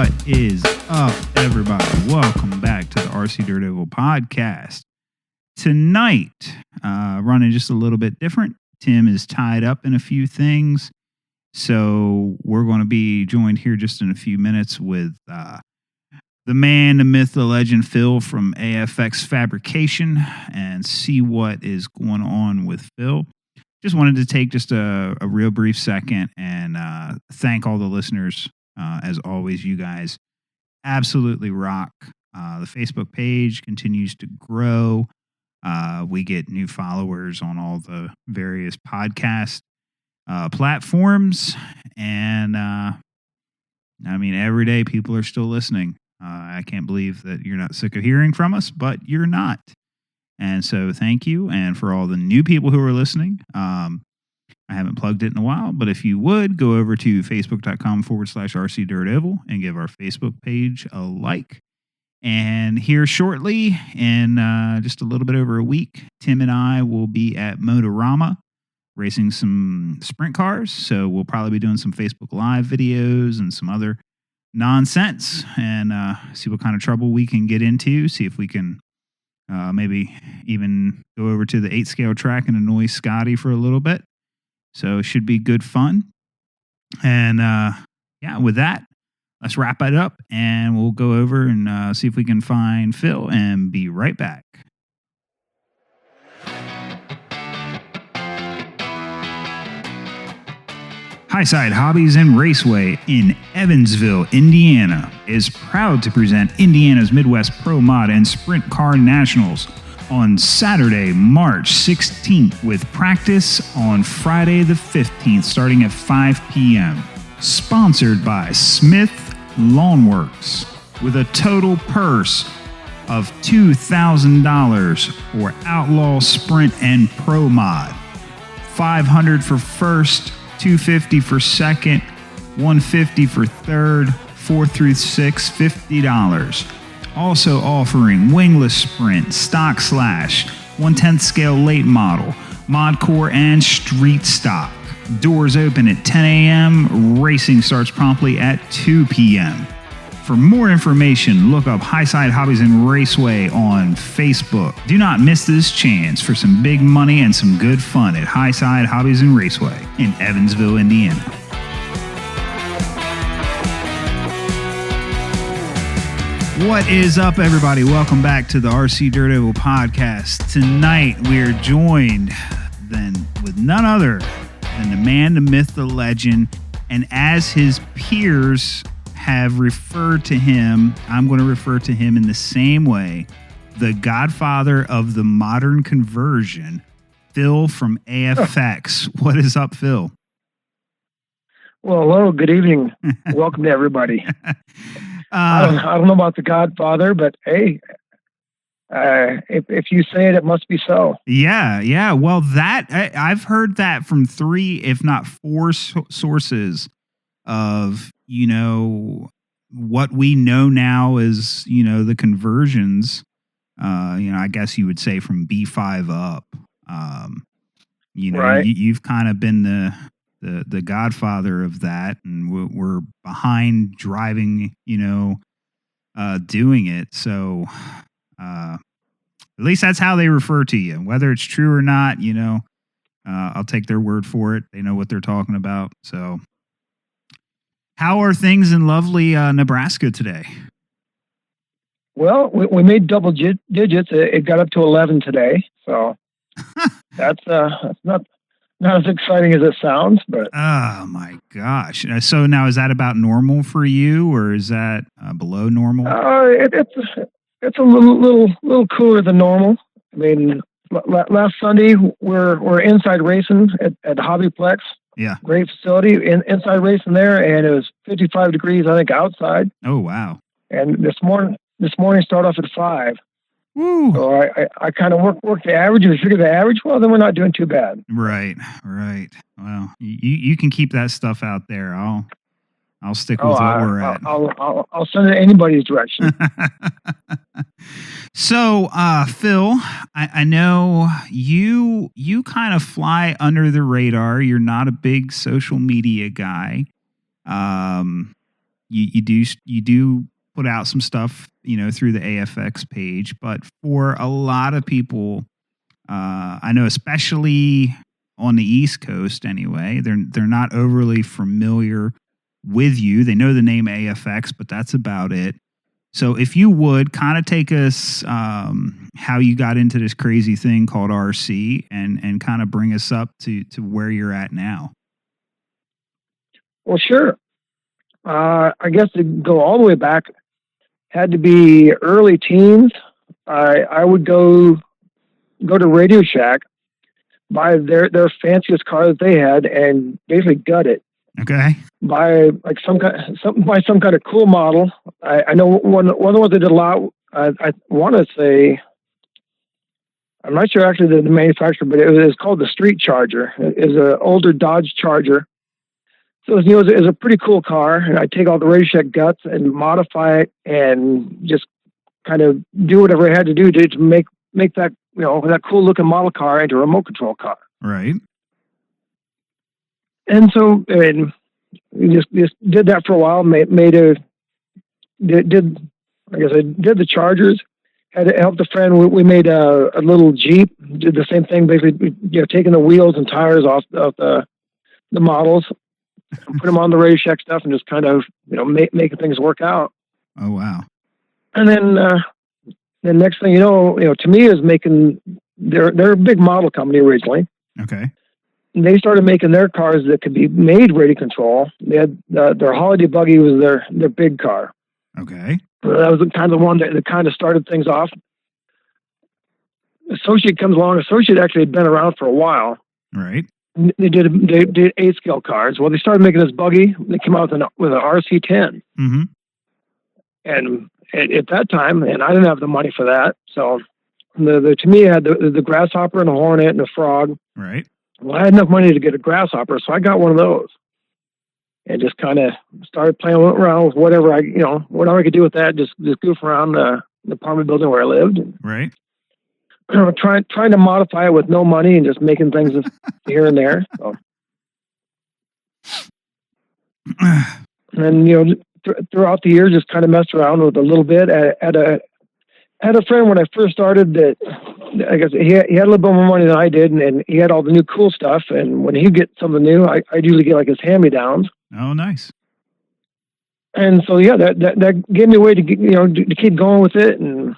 What is up, everybody? Welcome back to the RC Daredevil podcast. Tonight, running just a little bit different. Tim is tied up in a few things, so we're going to be joined here just in a few minutes with the man, the myth, the legend, Phil from AFX Fabrication, and see what is going on with Phil. Just wanted to take just a real brief second and thank all the listeners. As always, you guys absolutely rock. The Facebook page continues to grow. We get new followers on all the various podcast platforms. And I mean, every day people are still listening. I can't believe that you're not sick of hearing from us, but you're not. And so thank you. And for all the new people who are listening, I haven't plugged it in a while, but if you would, go over to facebook.com/RC Daredevil and give our Facebook page a like. And here shortly, in just a little bit over a week, Tim and I will be at Motorama racing some sprint cars. So we'll probably be doing some Facebook Live videos and some other nonsense and see what kind of trouble we can get into, see if we can maybe even go over to the 8-scale track and annoy Scotty for a little bit. So it should be good fun. And yeah, with that, let's wrap it up and we'll go over and see if we can find Phil and be right back. Highside Hobbies and Raceway in Evansville, Indiana is proud to present Indiana's Midwest Pro Mod and Sprint Car Nationals on Saturday, March 16th, with practice on Friday the 15th, starting at 5 p.m. Sponsored by Smith Lawn Works, with a total purse of $2,000 for Outlaw Sprint and Pro Mod. $500 for first, $250 for second, $150 for third, 4 through 6, $50. Also offering wingless sprint, stock slash, 1/10 scale late model, mod core, and street stock. Doors open at 10 a.m. Racing starts promptly at 2 p.m. For more information, look up Highside Hobbies and Raceway on Facebook. Do not miss this chance for some big money and some good fun at Highside Hobbies and Raceway in Evansville, Indiana. What is up, everybody? Welcome back to the RC Daredevil podcast. Tonight, we are joined then with none other than the man, the myth, the legend, and as his peers have referred to him, I'm going to refer to him in the same way, the godfather of the modern conversion, Phil from AFX. What is up, Phil? Well, hello, good evening. Welcome to everybody. I don't know about the Godfather, but hey, if you say it, it must be so. Yeah. Well, I've heard that from 3, if not 4 sources of, what we know now as, the conversions. I guess you would say from B5 up. Right. You've kind of been the godfather of that, and we're behind driving, doing it. So at least that's how they refer to you. Whether it's true or not, I'll take their word for it. They know what they're talking about. So how are things in lovely Nebraska today? Well, we made double digits. It got up to 11 today. So that's not as exciting as it sounds, but oh my gosh! So now, is that about normal for you, or is that below normal? It's a little cooler than normal. I mean, last Sunday we're inside racing at Hobbyplex. Yeah, great facility. Inside racing there, and it was 55 degrees, I think, outside. Oh wow! And this morning started off at 5. Woo. So I kind of work the average. If we figure the average, well, then we're not doing too bad. Right. Well, you can keep that stuff out there. I'll stick with what we're at. I'll send it anybody's direction. So, Phil, I know you kind of fly under the radar. You're not a big social media guy. you do put out some stuff, through the AFX page, but for a lot of people, I know, especially on the East Coast anyway, they're not overly familiar with you. They know the name AFX, but that's about it. So if you would kind of take us how you got into this crazy thing called RC and kind of bring us up to where you're at now. Well, sure. I guess to go all the way back, had to be early teens. I would go to Radio Shack, buy their fanciest car that they had, and basically gut it. Okay. Buy like some kind of cool model. I know one of the ones that did a lot. I want to say, I'm not sure actually the manufacturer, but it was called the Street Charger. It's an older Dodge Charger. So it was a pretty cool car, and I take all the Radio Shack guts and modify it, and just kind of do whatever I had to do to make that that cool looking model car into a remote control car. Right. And so we just did that for a while. Did the Chargers. Helped a friend. We made a little Jeep. Did the same thing, basically, taking the wheels and tires off the models, and put them on the Radio Shack stuff, and just kind of making things work out. Oh wow! And then the next thing to me is making. They're a big model company originally. Okay. And they started making their cars that could be made radio control. They had their Holiday Buggy was their big car. Okay. That was the kind of one that kind of started things off. Associate comes along. Associate actually had been around for a while. Right. They did 8-scale cars. Well, they started making this buggy. They came out with an RC10. Mm-hmm. And at that time, and I didn't have the money for that, so to me, I had the Grasshopper and the Hornet and the Frog. Right. Well, I had enough money to get a Grasshopper, so I got one of those, and just kind of started playing around with whatever I could do with that. Just goof around the apartment building where I lived. Right. Trying to modify it with no money and just making things here and there. So. And throughout the years, just kind of messed around with a little bit. Had a friend when I first started that I guess he had a little bit more money than I did, and he had all the new cool stuff. And when he'd get something new, I'd usually get like his hand-me-downs. Oh, nice. And so that gave me a way to to keep going with it and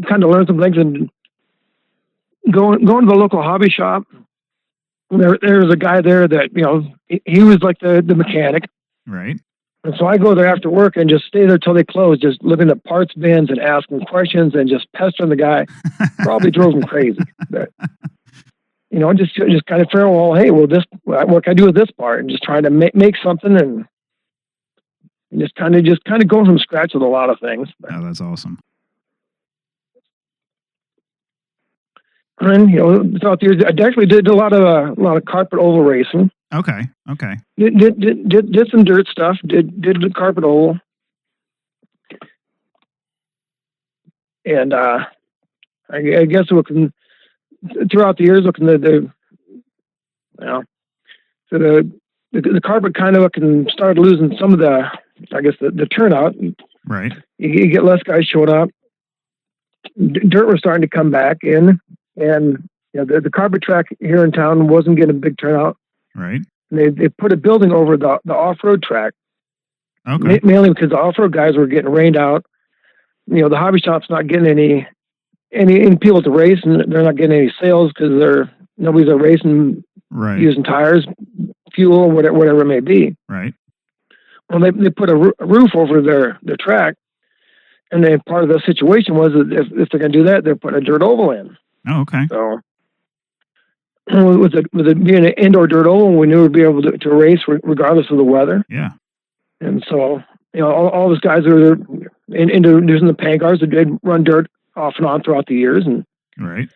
kind of learn some things and going to the local hobby shop. There was a guy there that he was like the mechanic. Right. And so I go there after work and just stay there till they close, just looking at parts bins and asking questions and just pestering the guy. Probably drove him crazy. But, just kind of figure, well, hey, what can I do with this part? And just trying to make something and just kind of going from scratch with a lot of things. Oh, that's awesome. And throughout the years, I actually did a lot of carpet oval racing. Okay. Did some dirt stuff. Did the carpet oval, and I guess throughout the years, looking at the carpet kind of started losing some of the turnout. Right. You get less guys showing up. Dirt was starting to come back in, and the carpet track here in town wasn't getting a big turnout. Right. And they put a building over the off-road track. Okay. Mainly because the off-road guys were getting rained out. The hobby shop's not getting any people to race, and they're not getting any sales because nobody's racing using tires, fuel, whatever it may be. Right. Well, they put a roof over their track, and then part of the situation was that if they're going to do that, they're putting a dirt oval in. Oh, okay. So with it being an indoor dirt oval, we knew we'd be able to race regardless of the weather. Yeah. And so, all those guys who were introducing the pan cars that did run dirt off and on throughout the years. And right.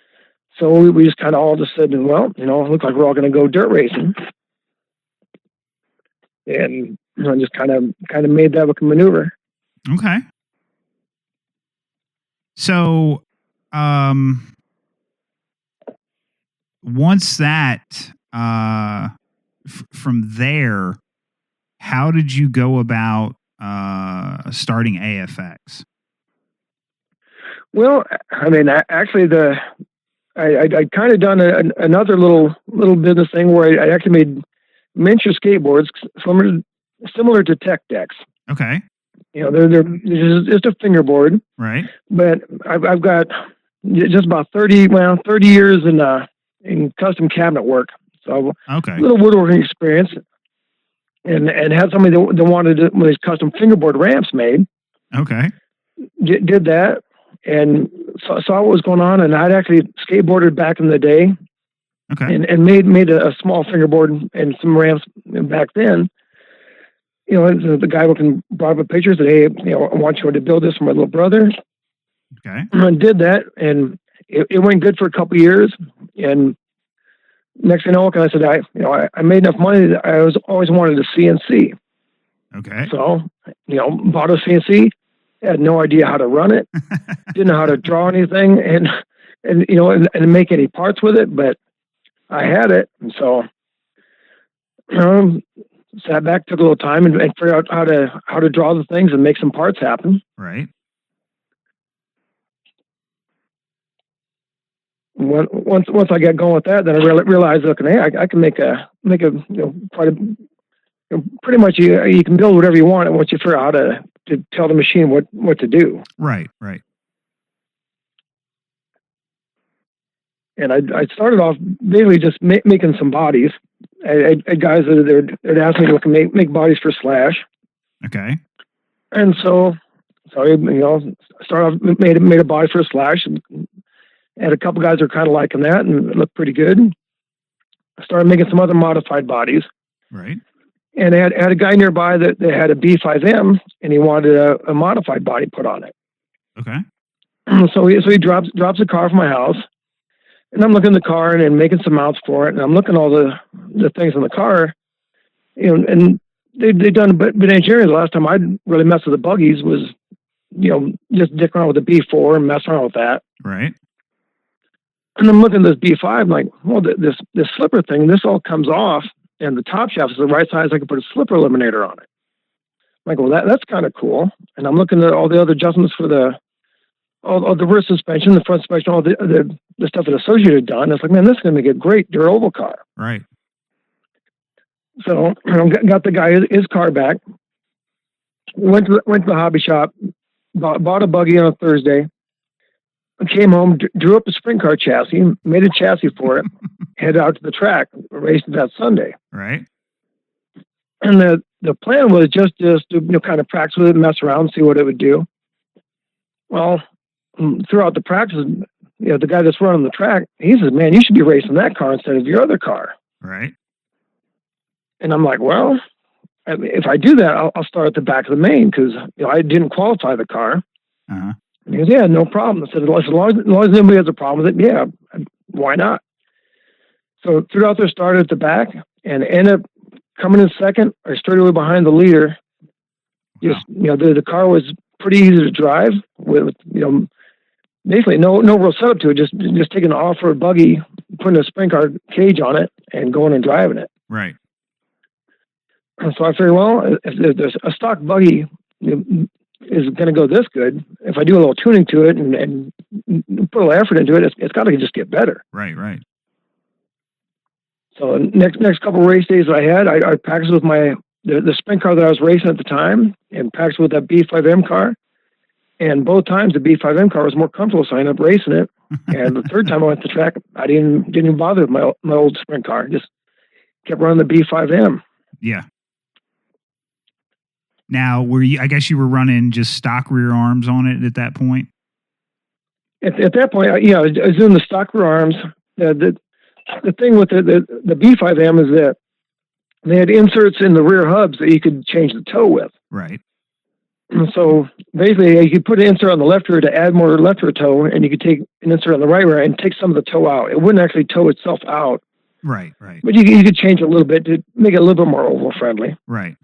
So we just kind of all just said, well, it looks like we're all going to go dirt racing. And just kind of made that a maneuver. Okay. So, once that, from there, how did you go about starting AFX? Well, I mean, actually, I'd kind of done another little business thing where I actually made miniature skateboards similar to tech decks. Okay. They're just a fingerboard. Right. But I've got just about 30 years in custom cabinet work. So okay, a little woodworking experience, and had somebody that wanted one of these custom fingerboard ramps made. Okay. Did that, and saw what was going on, and I'd actually skateboarded back in the day. Okay. And made a small fingerboard and some ramps back then. The guy brought up pictures and, hey, I want you to build this for my little brother. Okay. And I did that, and it went good for a couple of years. And next thing I know, I said, I made enough money that I always wanted a CNC. Okay. So, bought a CNC, had no idea how to run it, didn't know how to draw anything, and make any parts with it, but I had it. And so, sat back, took a little time, and figured out how to draw the things and make some parts happen. Right. Once I got going with that, then I realized, look, hey, I can make a pretty much you can build whatever you want once you figure out how to tell the machine what to do. Right. Right. And I started off basically just making some bodies. I guys that asked me to make bodies for Slash. Okay. And so started off made a body for Slash, and had a couple guys that were kind of liking that, and it looked pretty good. I started making some other modified bodies. Right. And I had a guy nearby that had a B5M, and he wanted a modified body put on it. Okay. So he drops the car from my house. And I'm looking at the car and making some mounts for it, and I'm looking at all the things in the car, and they've done a bit of engineering. The last time I'd really messed with the buggies was, just dick around with the B4 and mess around with that. Right. And I'm looking at this B5, I'm like, well, this slipper thing, this all comes off, and the top shaft is the right size. I can put a slipper eliminator on it. I'm like, well, that's kind of cool. And I'm looking at all the other adjustments for all the rear suspension, the front suspension, all the stuff that Associated had done. It's like, man, this is going to make a great durable car. Right. So got the guy his car back. Went to the hobby shop, bought a buggy on a Thursday. Came home, drew up a sprint car chassis, made a chassis for it, headed out to the track, raced that Sunday. Right. And the plan was just to kind of practice with it, mess around, see what it would do. Well, throughout the practice, the guy that's running the track, he says, man, you should be racing that car instead of your other car. Right. And I'm like, well, if I do that, I'll start at the back of the main because I didn't qualify the car. Uh-huh. And he goes, yeah, no problem. I said, as long as nobody has a problem with it, yeah, why not? So throughout there, started at the back and ended up coming in second or straight away behind the leader. Just, the car was pretty easy to drive with basically no real setup to it. Just taking an off-road buggy, putting a sprint car cage on it, and going and driving it. Right. And so I figured, well, if there's a stock buggy is going to go this good, if I do a little tuning to it and put a little effort into it, it's got to just get better. Right. Right. So next couple of race days that I had, I practiced with the sprint car that I was racing at the time, and practiced with that B5M car. And both times the B5M car was more comfortable, so I ended up racing it. And the third time I went to the track, I didn't even bother with my old sprint car. Just kept running the B5M. Yeah. Now, I guess you were running just stock rear arms on it at that point? At that point, I was doing the stock rear arms. The thing with the B5M is that they had inserts in the rear hubs that you could change the toe with. Right. So basically, you could put an insert on the left rear to add more left rear toe, and you could take an insert on the right rear and take some of the toe out. It wouldn't actually tow itself out. Right, right. But you could change it a little bit to make it a little bit more oval friendly. Right.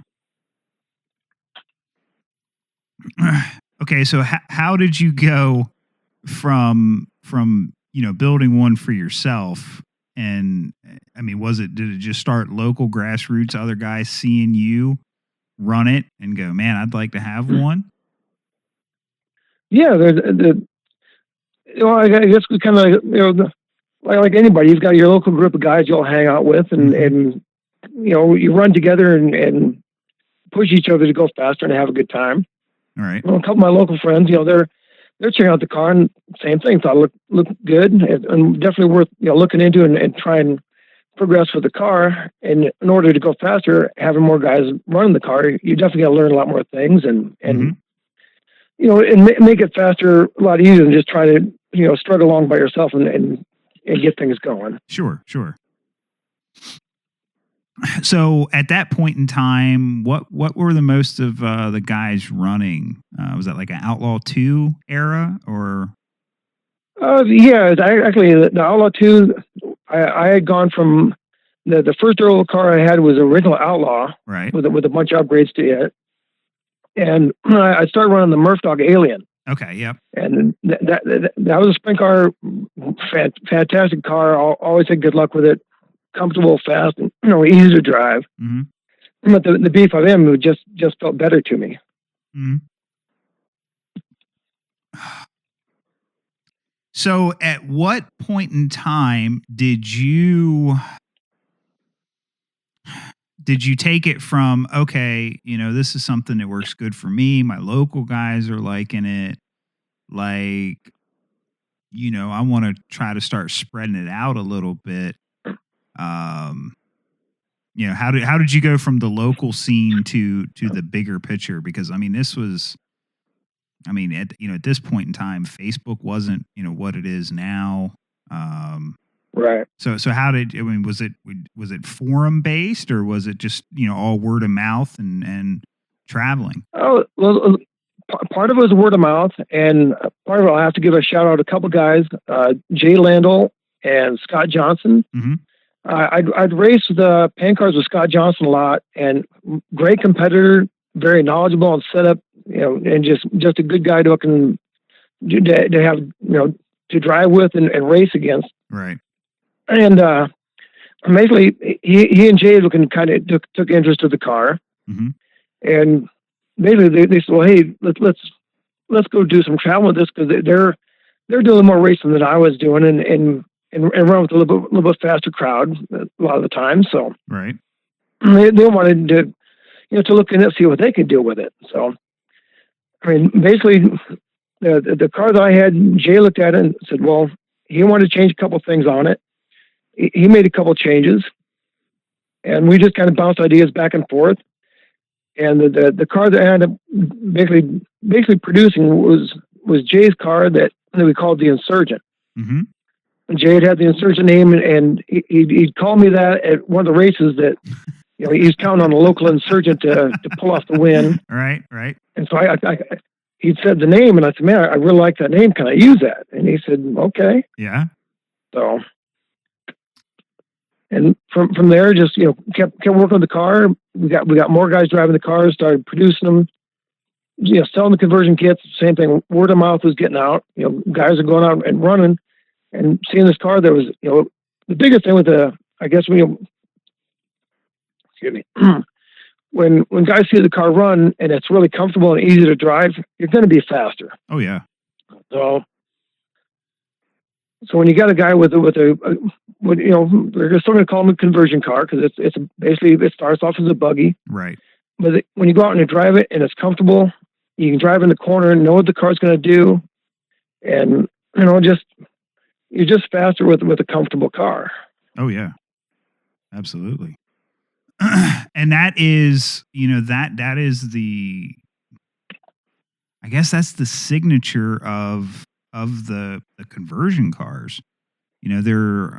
Okay, so how did you go from building one for yourself? And I mean, did it just start local grassroots, other guys seeing you run it and go, man, I'd like to have one? Yeah, I guess we kind of, like anybody, you've got your local group of guys you'll hang out with, and you run together and push each other to go faster and have a good time. All right. Well, a couple of my local friends, they're checking out the car, and same thing. Thought it looked good, and definitely worth looking into and try and progress with the car. And in order to go faster, having more guys running the car, you definitely got to learn a lot more things, and make it faster a lot easier than just try to struggle along by yourself and get things going. Sure. So at that point in time, what were the most of the guys running? Was that like an Outlaw 2 era, or? Yeah, actually, the Outlaw 2, I had gone from the first Earl car I had was original Outlaw, right, with a bunch of upgrades to it, and I started running the Murph Dog Alien. Okay, yep. And that was a sprint car, fantastic car. Always had good luck with it, comfortable, fast, and easy to drive. Mm-hmm. But the B5M just felt better to me. Mm-hmm. So, at what point in time did you take it from, okay, this is something that works good for me, my local guys are liking it, like, I want to try to start spreading it out a little bit. How did you go from the local scene to the bigger picture? Because this was, at this point in time, Facebook wasn't, what it is now. Right. So how was it forum based, or was it just, all word of mouth and traveling? Oh, well, part of it was word of mouth, and part of it, I'll have to give a shout out to a couple guys, Jay Landell and Scott Johnson. Mm-hmm. I'd race the pan cars with Scott Johnson a lot, and great competitor, very knowledgeable on setup, and just a good guy to have, to drive with and race against. Right. And basically, he and Jay kind of took interest in the car, mm-hmm. and basically they said, "Well, hey, let's go do some travel with this, because they're doing more racing than I was doing, and run with a little bit faster crowd a lot of the time." So right, they wanted to look in and see what they could do with it. So basically, the car that I had, Jay looked at it and said, well, he wanted to change a couple things on it. He made a couple changes, and we just kind of bounced ideas back and forth. And the car that I ended up basically producing was Jay's car that we called the Insurgent. Mm-hmm. Jay had the Insurgent name, and he'd call me that at one of the races that, he's counting on a local Insurgent to pull off the win. Right. And so he'd said the name, and I said, man, I really like that name. Can I use that? And he said, okay. Yeah. So, and from there, just, kept working on the car. We got more guys driving the cars, started producing them, selling the conversion kits. Same thing. Word of mouth was getting out. Guys are going out and running and seeing this car. There was, the biggest thing with excuse me, when guys see the car run and it's really comfortable and easy to drive, you're going to be faster. Oh yeah. So when you got a guy with we're still going to call him a conversion car, because it's basically, it starts off as a buggy. Right. But when you go out and you drive it and it's comfortable, you can drive in the corner and know what the car's going to do, and you're just faster with a comfortable car. Oh yeah, absolutely. And that is, that is the, I guess that's the signature of the conversion cars. They're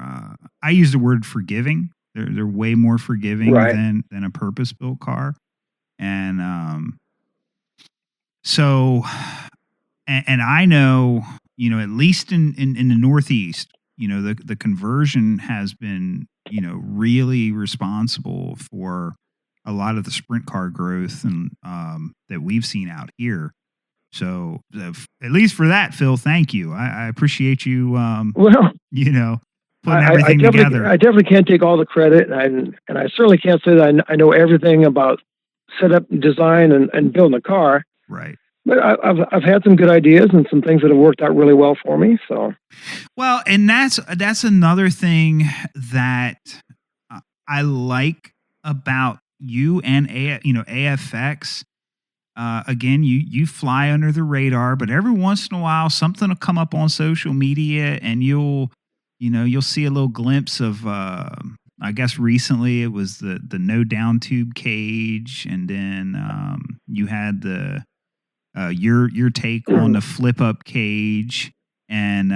I use the word forgiving. They're way more forgiving, right, than a purpose built car. And so and I know, at least in the Northeast, the conversion has been, really responsible for a lot of the sprint car growth and that we've seen out here. So at least for that, Phil, thank you. I appreciate you. Putting everything together. I definitely can't take all the credit, and I certainly can't say that I know everything about set up, design, and build a car. Right. But I've had some good ideas and some things that have worked out really well for me. So, well, and that's another thing that I like about you and AFX. Again, you fly under the radar, but every once in a while, something will come up on social media, and you'll see a little glimpse of. I guess recently it was the no down tube cage, and then you had the your take on the flip up cage, and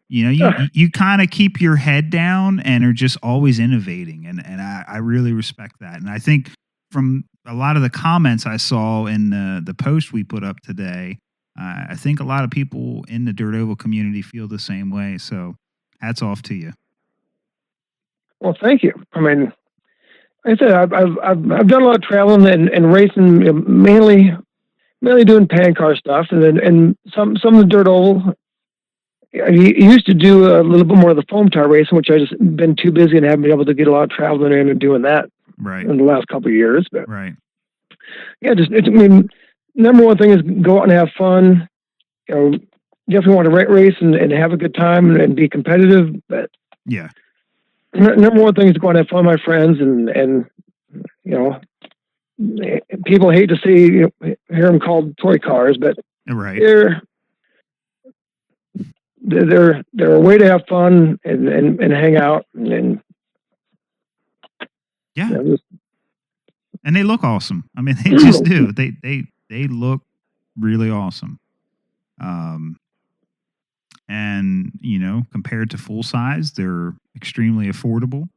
you kind of keep your head down and are just always innovating, and I really respect that, and I think from a lot of the comments I saw in the post we put up today, I think a lot of people in the Dirt Oval community feel the same way. So hats off to you. well, thank you. I mean, like I said, I've done a lot of traveling and racing, mainly doing pan car stuff, and some of the Dirt Oval. I used to do a little bit more of the foam tire racing, which I just been too busy and haven't been able to get a lot of traveling in and doing that right in the last couple of years. But right. yeah, I mean, number one thing is go out and have fun. Definitely want to race and have a good time and be competitive. But yeah, number one thing is to go out and have fun with my friends and people hate to see hear them called toy cars, but right. They're a way to have fun and hang out and yeah. And they look awesome. I mean, they just do. They look really awesome. And compared to full size, they're extremely affordable.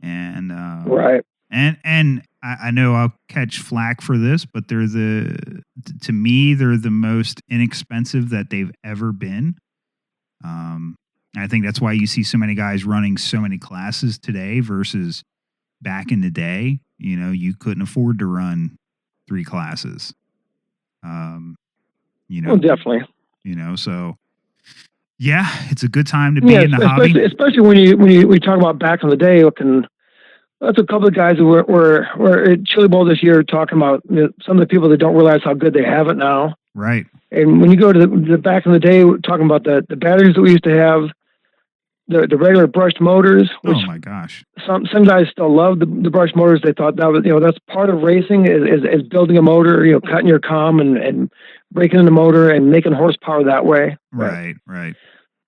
And right. And I know I'll catch flack for this, but to me, they're the most inexpensive that they've ever been. I think that's why you see so many guys running so many classes today versus back in the day. You couldn't afford to run 3 classes. Well, definitely. So yeah, it's a good time to be in the hobby. Especially when we talk about back in the day. That's a couple of guys who were at Chili Bowl this year talking about some of the people that don't realize how good they have it now. Right. And when you go to the back in the day, talking about the batteries that we used to have, the regular brushed motors. Which oh my gosh! Some guys still love the brushed motors. They thought that was that's part of racing is building a motor. Cutting your comm and breaking in the motor and making horsepower that way. Right. I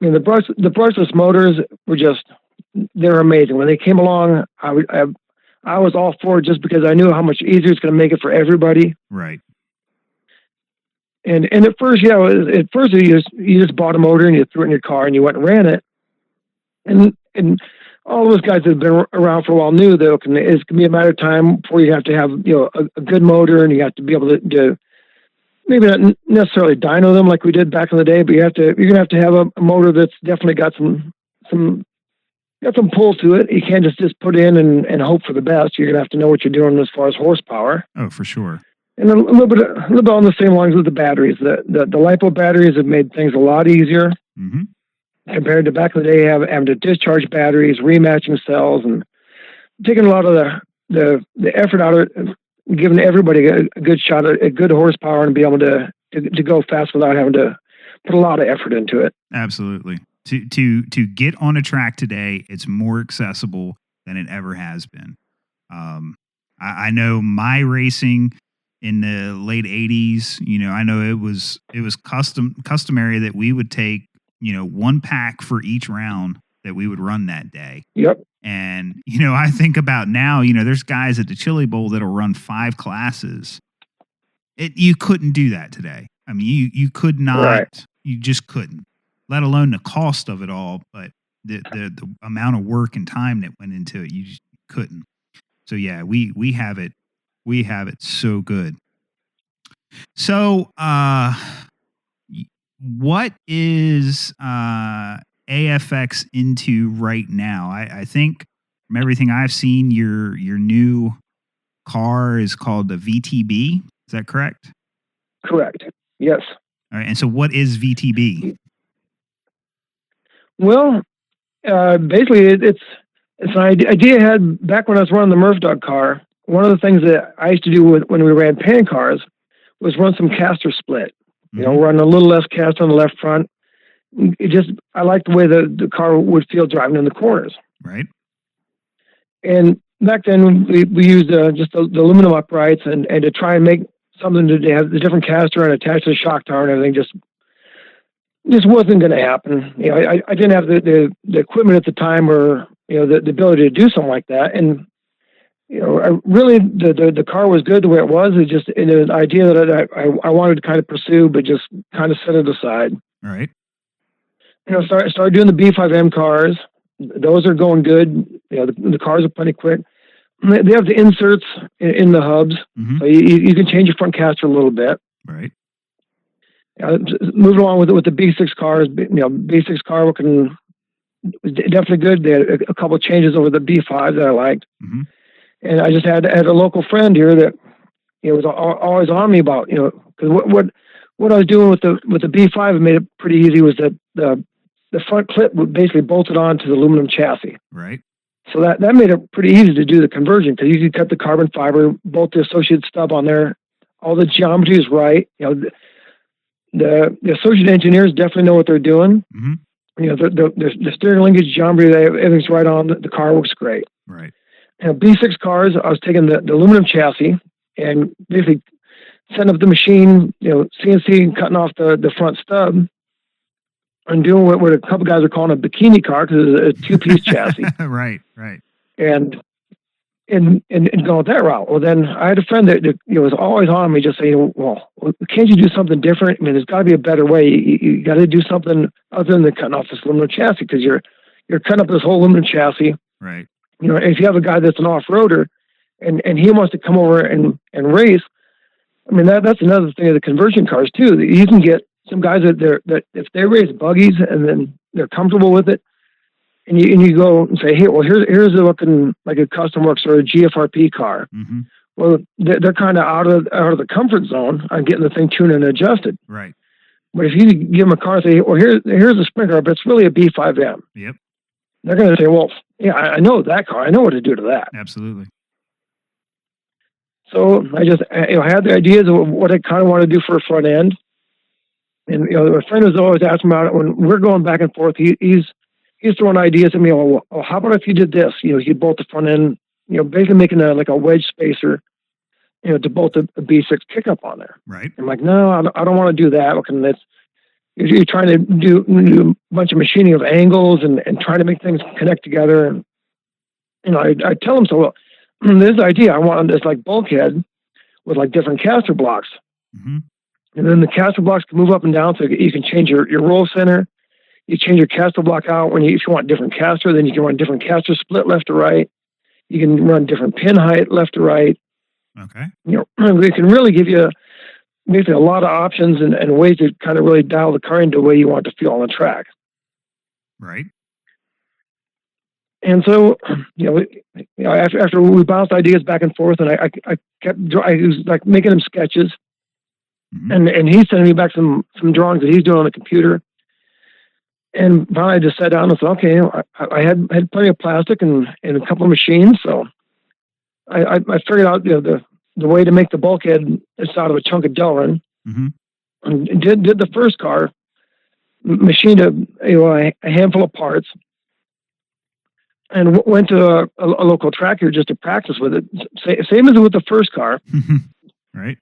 mean the brushless motors were they're amazing. When they came along, I was all for it just because I knew how much easier it's going to make it for everybody. Right. And at first, you just bought a motor and you threw it in your car and you went and ran it. And all those guys that have been around for a while knew that it's going to be a matter of time before you have to have a good motor, and you have to be able to maybe not necessarily dyno them like we did back in the day, but you're going to have a motor that's definitely got some pull to it. You can't just put in and hope for the best. You're going to have to know what you're doing as far as horsepower. Oh, for sure. And a little bit on the same lines with the batteries. The LiPo batteries have made things a lot easier compared to back in the day having to discharge batteries, rematching cells, and taking a lot of the effort out of it, giving everybody a good shot at a good horsepower and be able to go fast without having to put a lot of effort into it. Absolutely. To get on a track today, it's more accessible than it ever has been. I know my racing in the late 80s, I know it was customary that we would take, 1 pack for each round that we would run that day. Yep. And, I think about now, there's guys at the Chili Bowl that'll run 5 classes. You couldn't do that today. I mean, you could not, right. You just couldn't, let alone the cost of it all. But the amount of work and time that went into it, you just couldn't. So yeah, we have it so good. So, what is AFX into right now? I think from everything I've seen, your new car is called the VTB. Is that correct? Correct. Yes. All right. And so, what is VTB? Well, basically, it's an idea I had back when I was running the Murph Dog car. one of the things that I used to do when we ran pan cars was run some caster split. You know, run a little less caster on the left front. I liked the way the car would feel driving in the corners. Right. And back then we used just the aluminum uprights and to try and make something to have the different caster and attach to the shock tower and everything just wasn't going to happen. You know, I didn't have the equipment at the time or, you know, the ability to do something like that. And, you know, the car was good the way it was. It just an idea that I wanted to kind of pursue, but just kind of set it aside. Right. You know, started doing the B5M cars. Those are going good. You know, the cars are plenty quick. They have the inserts in the hubs, so you can change your front caster a little bit. Right. Moving along with the B6 cars, you know, B6 car looking definitely good. They had a couple of changes over the B5 that I liked, and I just had a local friend here that, you know, was always on me about, you know, because what I was doing with the B5, it made it pretty easy. Was that the front clip would basically bolted onto the aluminum chassis. Right. So that made it pretty easy to do the conversion, because you could cut the carbon fiber, bolt the associated stub on there. All the geometry is right. You know, the associate engineers definitely know what they're doing. You know, the steering linkage geometry, everything's right on. The car works great. Right. You know, B6 cars, I was taking the aluminum chassis and basically setting up the machine, you know, CNC and cutting off the front stub and doing what a couple guys are calling a bikini car, because it's a two-piece chassis. Right. And going that route. Well, then I had a friend that, you know, was always on me, just saying, well, can't you do something different? I mean, there's got to be a better way. You got to do something other than cutting off this aluminum chassis, because you're cutting up this whole aluminum chassis. Right. You know, if you have a guy that's an off-roader and he wants to come over and race, I mean, that's another thing of the conversion cars too. You can get some guys that if they race buggies and then they're comfortable with it, and you go and say, hey, well, here's looking like a Custom Works or a GFRP car. Well, they're kind of out of the comfort zone on getting the thing tuned and adjusted. Right. But if you give them a car and say, well, here's a sprint car, but it's really a B5M. Yep. They're going to say, well, yeah, I know that car. I know what to do to that. Absolutely. So I just, you know, had the ideas of what I kind of want to do for a front end. And, you know, my friend was always asking about it when we're going back and forth. He's throwing ideas at me. Well, how about if you did this? You know, you bolt the front end, you know, basically making like a wedge spacer, you know, to bolt a B6 pickup on there. Right. I'm like, no, I don't want to do that. Looking, you're trying to do a bunch of machining of angles and trying to make things connect together. And, you know, I tell him, so, well, this idea, I want this like bulkhead with like different caster blocks. And then the caster blocks can move up and down, so you can change your roll center. You change your caster block out if you want different caster, then you can run different caster split left to right. You can run different pin height left to right. Okay. You know, it can really give you basically a lot of options and ways to kind of really dial the car into the way you want it to feel on the track. Right. And so, you know, after we bounced ideas back and forth, and I was like making him sketches, and he's sending me back some drawings that he's doing on the computer. And finally, I just sat down and said, okay, I had plenty of plastic and a couple of machines, so I figured out, you know, the way to make the bulkhead is out of a chunk of Delrin, and did the first car, machined a handful of parts, and went to a local track here just to practice with it. Same as with the first car. Right.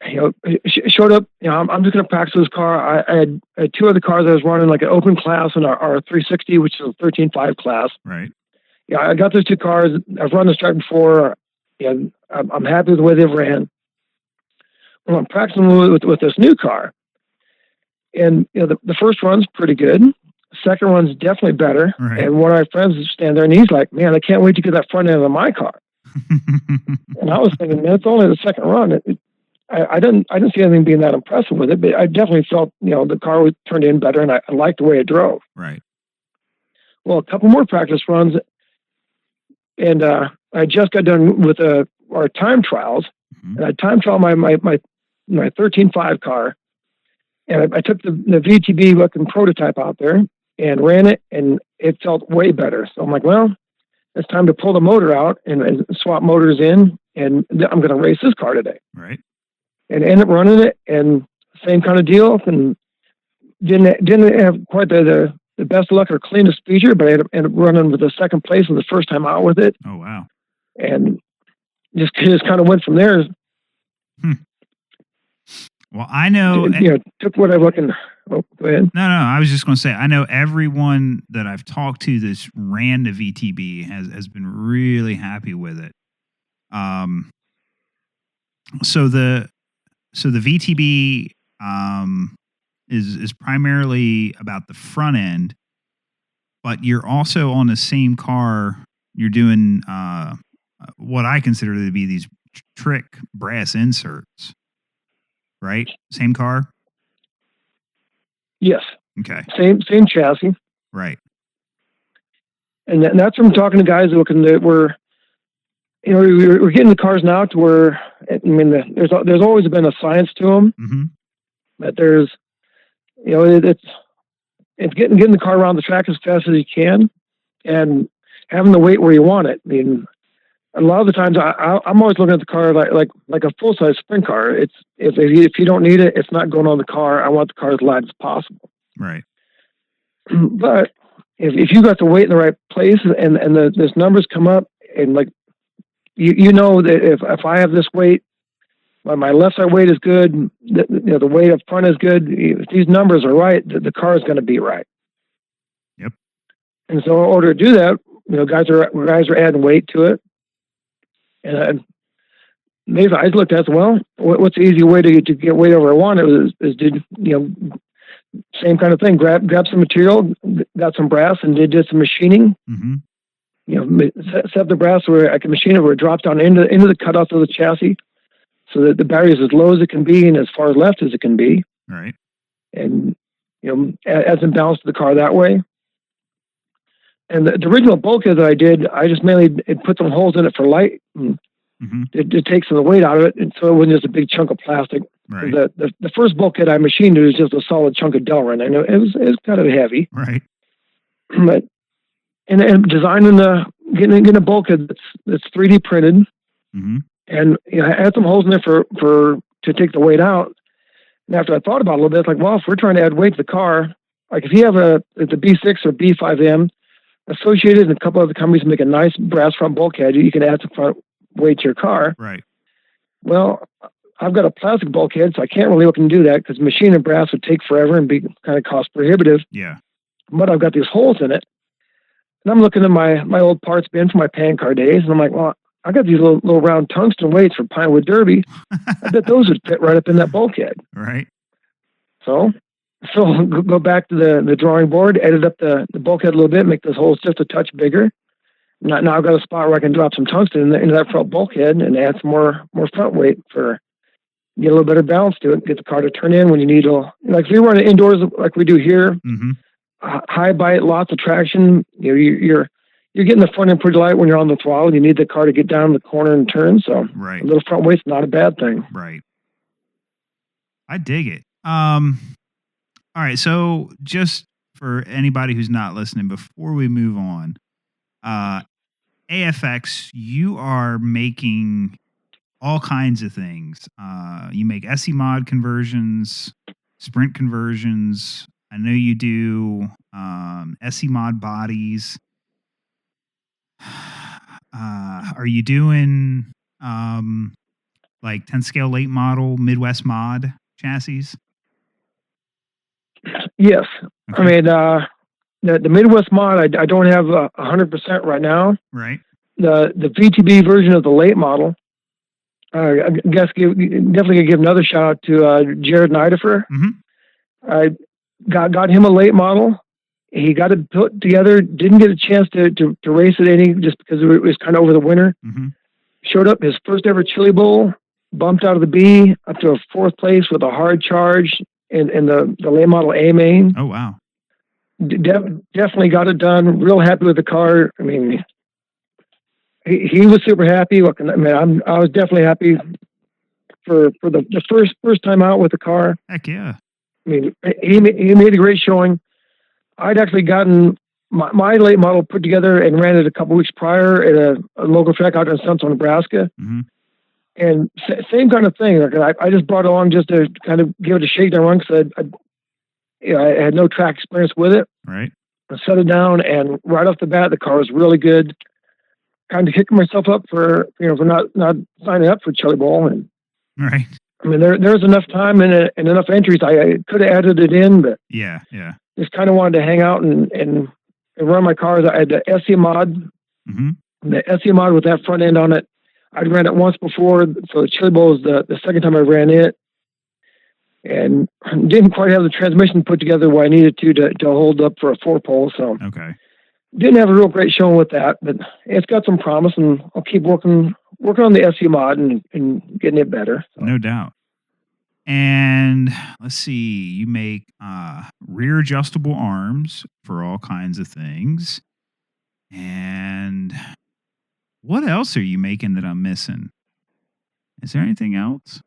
You know, showed up, you know, I'm just going to practice this car. I had two other cars I was running, like an open class and our 360, which is a 13.5 class. Right. Yeah, I got those two cars. I've run this track before. Yeah, I'm happy with the way they've ran. Well, I'm practicing with this new car. And, you know, the first one's pretty good. The second one's definitely better. Right. And one of my friends is standing there, and he's like, man, I can't wait to get that front end of my car. And I was thinking, man, it's only the second run. I didn't see anything being that impressive with it, but I definitely felt, you know, the car was turned in better, and I liked the way it drove. Right. Well, a couple more practice runs, and I just got done with our time trials, and I time trialed my 13.5 car, and I took the VTB looking prototype out there and ran it, and it felt way better. So I'm like, well, it's time to pull the motor out and swap motors in, and I'm going to race this car today. Right. And end up running it, and same kind of deal. And didn't have quite the best luck or cleanest feature, but I ended up running with the second place in the first time out with it. Oh, wow. And just kind of went from there. Well, I know. Took what I'm looking. Oh, go ahead. No. I was just going to say, I know everyone that I've talked to that's ran the VTB has been really happy with it. So the VTB is primarily about the front end, but you're also on the same car. You're doing what I consider to be these trick brass inserts, right? Same car? Yes. Okay. Same chassis. Right. And that's from talking to guys that were, we're getting the cars now to where, I mean, there's always been a science to them, Mm-hmm. but there's, it's getting the car around the track as fast as you can, and having the weight where you want it. I mean, a lot of the times I'm always looking at the car like a full size sprint car. It's if you don't need it, it's not going on the car. I want the car as light as possible. Right. But if you got the weight in the right place and those numbers come up, and like you know that if I have this weight, my left side weight is good, the weight up front is good. If these numbers are right, the car is going to be right. Yep. And so in order to do that, guys are adding weight to it. And I looked at, well, what's the easy way to get weight over I want? Same kind of thing. Grab some material, got some brass, and did some machining. Mm-hmm. Set the brass where I can machine it, where it drops down into the cutoff of the chassis, so that the battery is as low as it can be and as far left as it can be. Right. And adds some balance to the car that way. And the original bulkhead that I did, I just mainly put some holes in it for light. Mm-hmm. It takes some of the weight out of it, and so it wasn't just a big chunk of plastic. Right. The first bulkhead I machined, it was just a solid chunk of Delrin. I know it was kind of heavy. Right. But and designing getting a bulkhead that's 3D printed, mm-hmm. and I had some holes in there for to take the weight out. And after I thought about it a little bit, it's like, well, if we're trying to add weight to the car, like if you have the B6 or B5M, Associated and a couple other companies make a nice brass front bulkhead, you can add some front weight to your car. Right. Well, I've got a plastic bulkhead, so I can't really look and do that because machining brass would take forever and be kind of cost prohibitive. Yeah. But I've got these holes in it. And I'm looking at my old parts bin from my pan car days, and I'm like, well, I got these little round tungsten weights for Pinewood Derby. I bet those would fit right up in that bulkhead. Right. So go back to the drawing board, edit up the bulkhead a little bit, make those holes just a touch bigger. Now I've got a spot where I can drop some tungsten into that front bulkhead and add some more front weight for get a little better balance to it, get the car to turn in when you need to. Like if you run it indoors like we do here, mm-hmm. High bite, lots of traction. You're getting the front end pretty light when you're on the throttle. You need the car to get down the corner and turn. So right. A little front weight's not a bad thing. Right. I dig it. All right, so just for anybody who's not listening, before we move on, AFX, you are making all kinds of things. You make SE mod conversions, sprint conversions. I know you do SE mod bodies. Are you doing like 10 scale late model Midwest mod chassis? Yes. Okay. I mean, the Midwest mod, I don't have 100% right now. Right. The VTB version of the late model, I guess definitely give another shout out to Jared Nidifer. Mm-hmm. I got him a late model. He got it put together. Didn't get a chance to race it any just because it was kind of over the winter. Mm-hmm. Showed up his first ever Chili Bowl, bumped out of the B up to a fourth place with a hard charge in the late model A main. Oh wow! Definitely got it done. Real happy with the car. I mean, he was super happy. Look, I mean, I was definitely happy for the first time out with the car. Heck yeah! I mean, he made a great showing. I'd actually gotten my late model put together and ran it a couple weeks prior at a local track out in Central Nebraska. Mm-hmm. And same kind of thing. Like I just brought it along just to kind of give it a shakedown run because I had no track experience with it. Right. I set it down, and right off the bat, the car was really good. Kind of kicking myself up for not signing up for Chili Bowl. And right. I mean, there's enough time and enough entries. I could have added it in, but yeah. Just kind of wanted to hang out and run my cars. I had the SE mod, the SE mod with that front end on it. I'd ran it once before, so the Chili Bowl was the second time I ran it, and didn't quite have the transmission put together where I needed to hold up for a 4-pole. So okay, didn't have a real great showing with that, but it's got some promise, and I'll keep working on the SE mod and getting it better. So. No doubt. And let's see, you make rear adjustable arms for all kinds of things. And what else are you making that I'm missing? Is there anything else?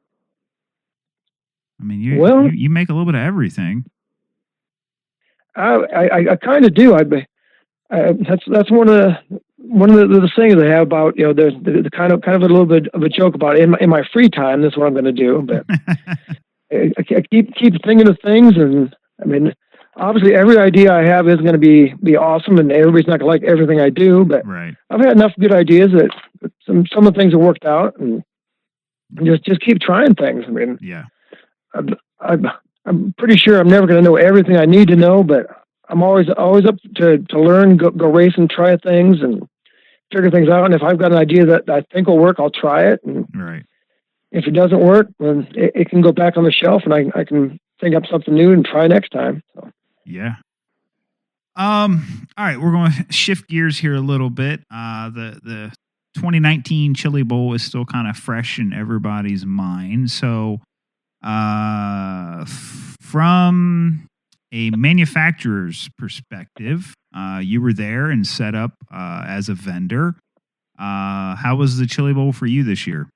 I mean, you make a little bit of everything. I kind of do. That's one of the things I have about the kind of a little bit of a joke about it. In my free time. That's what I'm going to do. But I keep thinking of things, and I mean, obviously every idea I have is going to be awesome, and everybody's not going to like everything I do. But right. I've had enough good ideas that some of the things have worked out, and just keep trying things. I mean, yeah, I'm pretty sure I'm never going to know everything I need to know, but I'm always up to learn, go race and try things and figure things out. And if I've got an idea that I think will work, I'll try it. And right. If it doesn't work, then it can go back on the shelf, and I can think up something new and try next time. So. Yeah. All right, we're going to shift gears here a little bit. The 2019 Chili Bowl is still kind of fresh in everybody's mind. So, from a manufacturer's perspective, you were there and set up as a vendor. How was the Chili Bowl for you this year?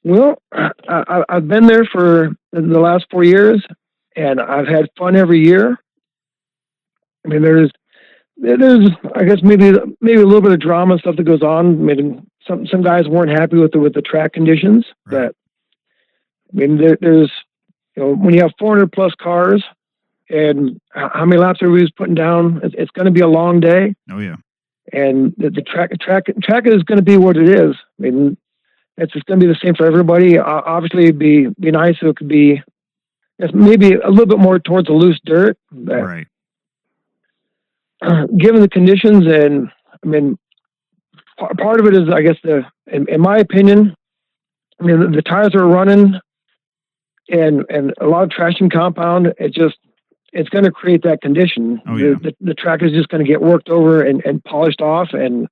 Well, I've been there for the last 4 years, and I've had fun every year. I mean, there's I guess maybe a little bit of drama and stuff that goes on. Maybe some guys weren't happy with the track conditions, right. But I mean, there's when you have 400 plus cars, and how many laps everybody's putting down, it's going to be a long day. Oh yeah, and the track is going to be what it is. I mean, it's just going to be the same for everybody. Obviously, it'd be nice if it could be maybe a little bit more towards the loose dirt. But, right. Given the conditions, and I mean, part of it is, I guess, in my opinion, I mean, the tires are running, and a lot of traction compound. It's going to create that condition. Oh, yeah. The track is just going to get worked over and polished off, and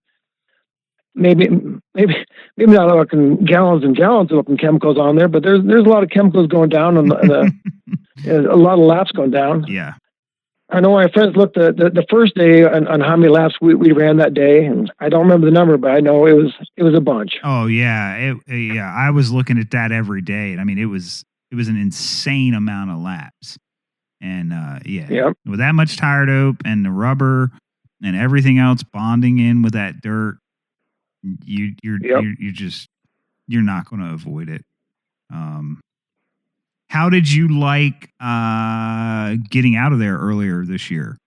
maybe not like gallons and gallons of chemicals on there, but there's a lot of chemicals going down on a lot of laps going down. Yeah. I know my friends looked the first day on how many laps we ran that day, and I don't remember the number, but I know it was a bunch. Oh yeah, I was looking at that every day, and I mean it was an insane amount of laps, and with that much tire dope and the rubber and everything else bonding in with that dirt, you're not going to avoid it. How did you like getting out of there earlier this year?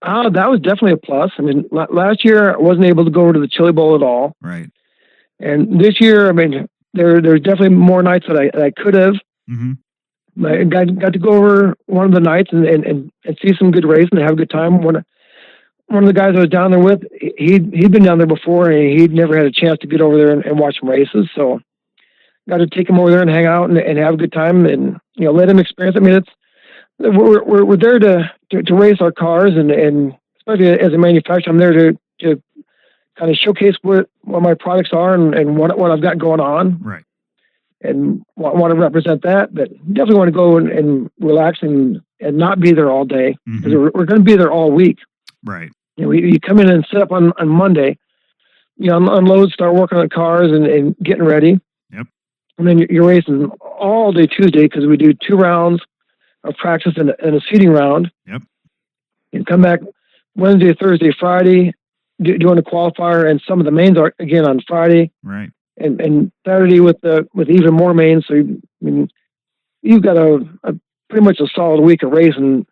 That was definitely a plus. I mean, last year I wasn't able to go over to the Chili Bowl at all. Right. And this year, I mean, there's definitely more nights that I could have. Mm-hmm. I got to go over one of the nights and see some good racing and have a good time. One of the guys I was down there with, he'd been down there before, and he'd never had a chance to get over there and watch some races. So got to take him over there and hang out and have a good time, and let him experience. I mean, we're there to race our cars, and especially as a manufacturer, I'm there to kind of showcase what my products are and what I've got going on, right? And want to represent that, but definitely want to go and relax and not be there all day, because we're going to be there all week, right? You come in and set up on Monday, unload, start working on cars and getting ready. Yep. And then you're racing all day Tuesday, because we do 2 rounds of practice and a seating round. Yep. and come back Wednesday, Thursday, Friday, doing the qualifier, and some of the mains are again on Friday, right, and Saturday with even more mains. So you've got a pretty much a solid week of racing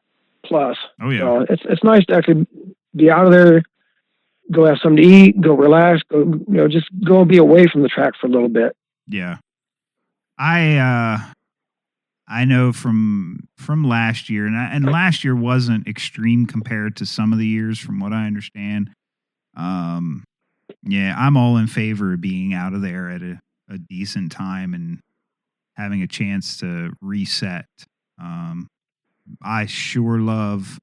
plus. Oh yeah. So it's nice to actually be out of there, go have something to eat, go relax, go just go and be away from the track for a little bit. Yeah. I know from last year, and last year wasn't extreme compared to some of the years, from what I understand. Yeah, I'm all in favor of being out of there at a decent time and having a chance to reset. I sure love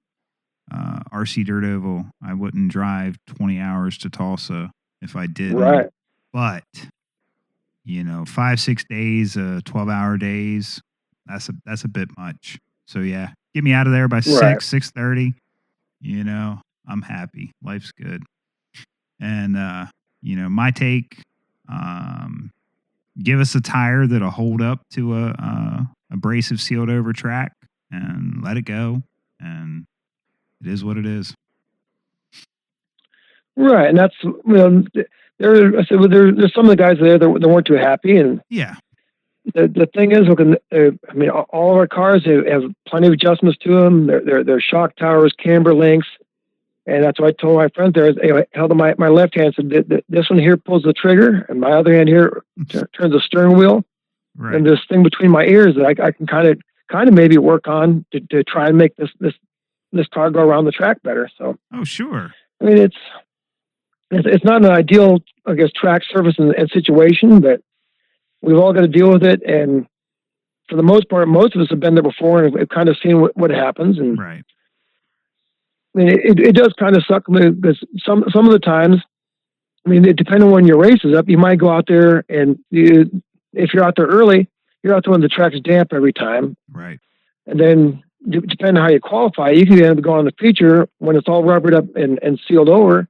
RC Dirt Oval. I wouldn't drive 20 hours to Tulsa if I didn't. Right. But 5-6 days, 12-hour days, that's a bit much. So yeah, get me out of there by 6:30. I'm happy. Life's good. And my take, give us a tire that'll hold up to a abrasive sealed over track and let it go. And it is what it is. Right, and that's there's some of the guys there that weren't too happy, and yeah. The thing is, all of our cars have plenty of adjustments to them. They're shock towers, camber links, and that's what I told my friends there. I held my left hand, said this one here pulls the trigger, and my other hand here turns the steering wheel. Right. And this thing between my ears that I can kind of maybe work on to try and make this car go around the track better. So. Oh sure. I mean, it's not an ideal, I guess, track surface and situation, but we've all got to deal with it. And for the most part, most of us have been there before and have kind of seen what happens. And right. I mean, it does kind of suck because some of the times, I mean, depending on when your race is up, you might go out there and if you're out there early, you're out there when the track's damp every time. Right. And then depending on how you qualify, you can end up going on the feature when it's all rubbered up and sealed over.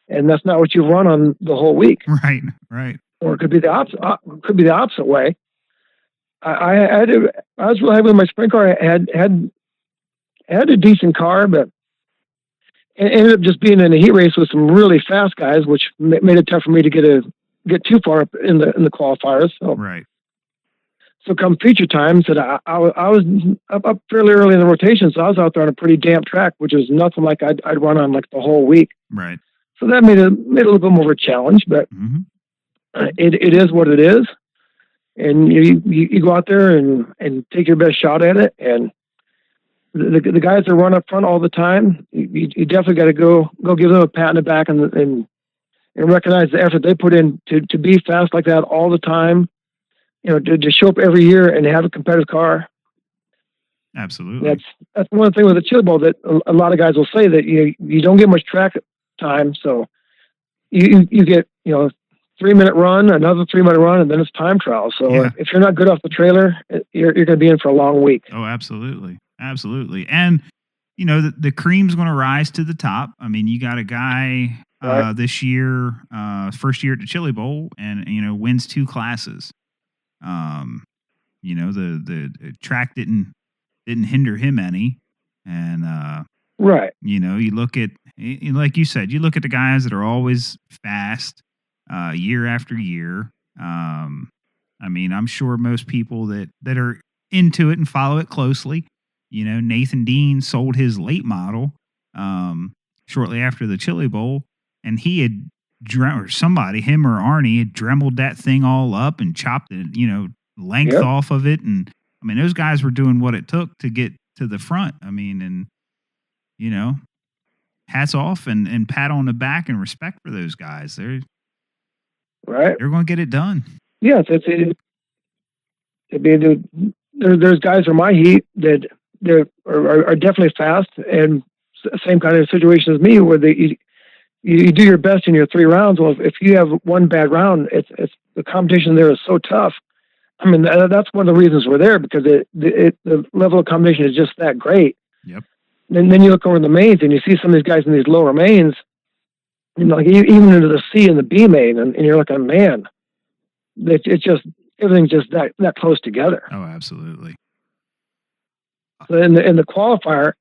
And that's not what you've run on the whole week. Right, right. Or it could be the opposite. Could be the opposite way. I was really happy with my sprint car. I had a decent car, but it ended up just being in a heat race with some really fast guys, which made it tough for me to get too far up in the qualifiers. So, right. So come feature time, said I was up fairly early in the rotation, so I was out there on a pretty damp track, which was nothing like I'd run on like the whole week. Right. So that made it a little bit more of a challenge, but it is what it is. And you go out there and take your best shot at it. And the guys that run up front all the time, you definitely got to go give them a pat on the back and recognize the effort they put in to be fast like that all the time. To show up every year and have a competitive car. Absolutely. That's one thing with the Chili Bowl that a lot of guys will say that you don't get much track time, so you get 3-minute run, another 3-minute run, and then it's time trial. So if you're not good off the trailer, you're going to be in for a long week. Oh, absolutely, and the cream's going to rise to the top. I mean, you got a guy this year, first year at the Chili Bowl, and wins 2 classes. The track didn't hinder him any, and right. You look at, like you said, you look at the guys that are always fast, year after year. I mean, I'm sure most people that are into it and follow it closely, Nathan Dean sold his late model shortly after the Chili Bowl, and he had him or Arnie had dremeled that thing all up and chopped it, length off of it. And I mean, those guys were doing what it took to get to the front. I mean, and hats off and pat on the back and respect for those guys. They're going to get it done. Yes, there's guys from my heat that are definitely fast and same kind of situation as me, where you do your best in your 3 rounds. Well, if you have one bad round, it's the competition there is so tough. I mean, that's one of the reasons we're there, because the level of competition is just that great. Yep. And then you look over the mains and you see some of these guys in these lower mains, like even into the C and the B main, and you're like, oh, man, it's just everything's just that close together. Oh, absolutely. So in the qualifier,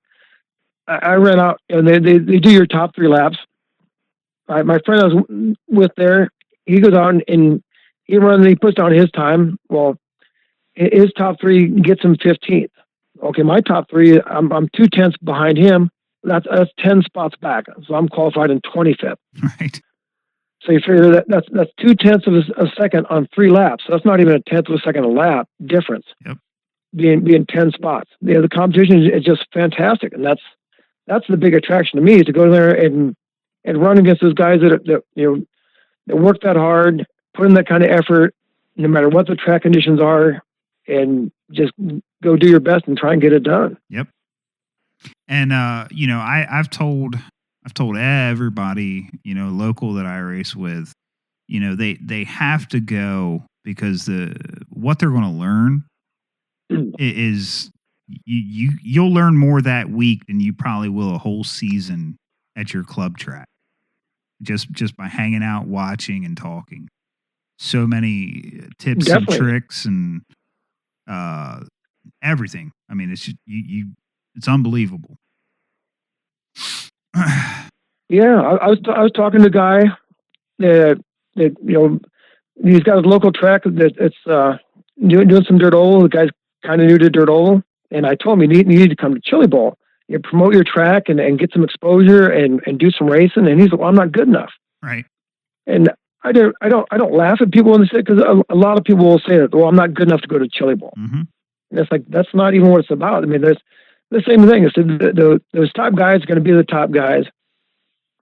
I ran out, and they do your top 3 laps. My friend I was with there, he goes out and he puts down his time. Well, his top 3 gets him 15th. Okay, my top 3, I'm 2/10 behind him. That's 10 spots back, so I'm qualified in 25th. Right. So you figure that's 2/10 of a second on 3 laps. So that's not even a tenth of a second a lap difference. Yep. Being 10 spots. The competition is just fantastic, and that's the big attraction to me, is to go there and run against those guys that work that hard, put in that kind of effort, no matter what the track conditions are, and just go do your best and try and get it done. Yep. And I've told everybody, local that I race with, they have to go, because what they're going to learn is you'll learn more that week than you probably will a whole season at your club track, just by hanging out, watching, and talking. So many tips Definitely. and tricks and everything. I mean, it's just, it's unbelievable. Yeah, I was talking to a guy that he's got his local track that's doing some dirt oval. The guy's kind of new to dirt oval, and I told him you need to come to Chili Bowl. You promote your track and get some exposure and do some racing. And he's like, well, I'm not good enough. Right. And I don't laugh at people when they say, because a lot of people will say that, well, I'm not good enough to go to Chili Bowl. Mm-hmm. And it's like, that's not even what it's about. I mean, there's the same thing. It's those top guys are going to be the top guys,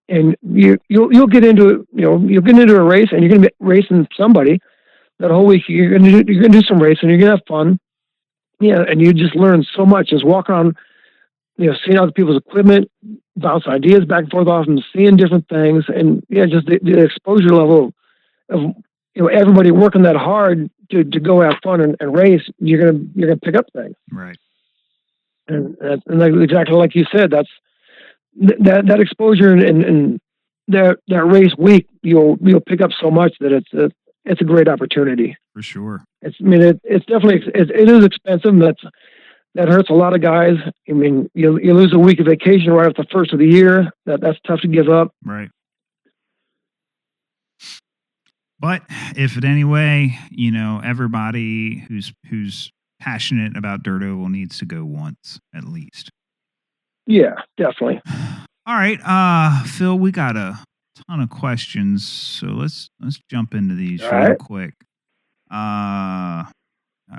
and you'll get into it. You'll get into a race, and you're going to be racing somebody that whole week. You're going to do some racing. You're going to have fun. Yeah, and you just learn so much. Just walk around, seeing other people's equipment, bounce ideas back and forth off them, seeing different things, and just the exposure level of everybody working that hard to go have fun and race. You're gonna pick up things, right? And exactly like you said, that's that exposure and that race week. You'll pick up so much that it's a great opportunity For sure. It's definitely it is expensive. That hurts a lot of guys. I mean, you lose a week of vacation right at the first of the year. That's tough to give up. Right. But if in any way, everybody who's passionate about dirt oval needs to go once at least. Yeah, definitely. All right, Phil, we got a ton of questions, so let's jump into these real quick. A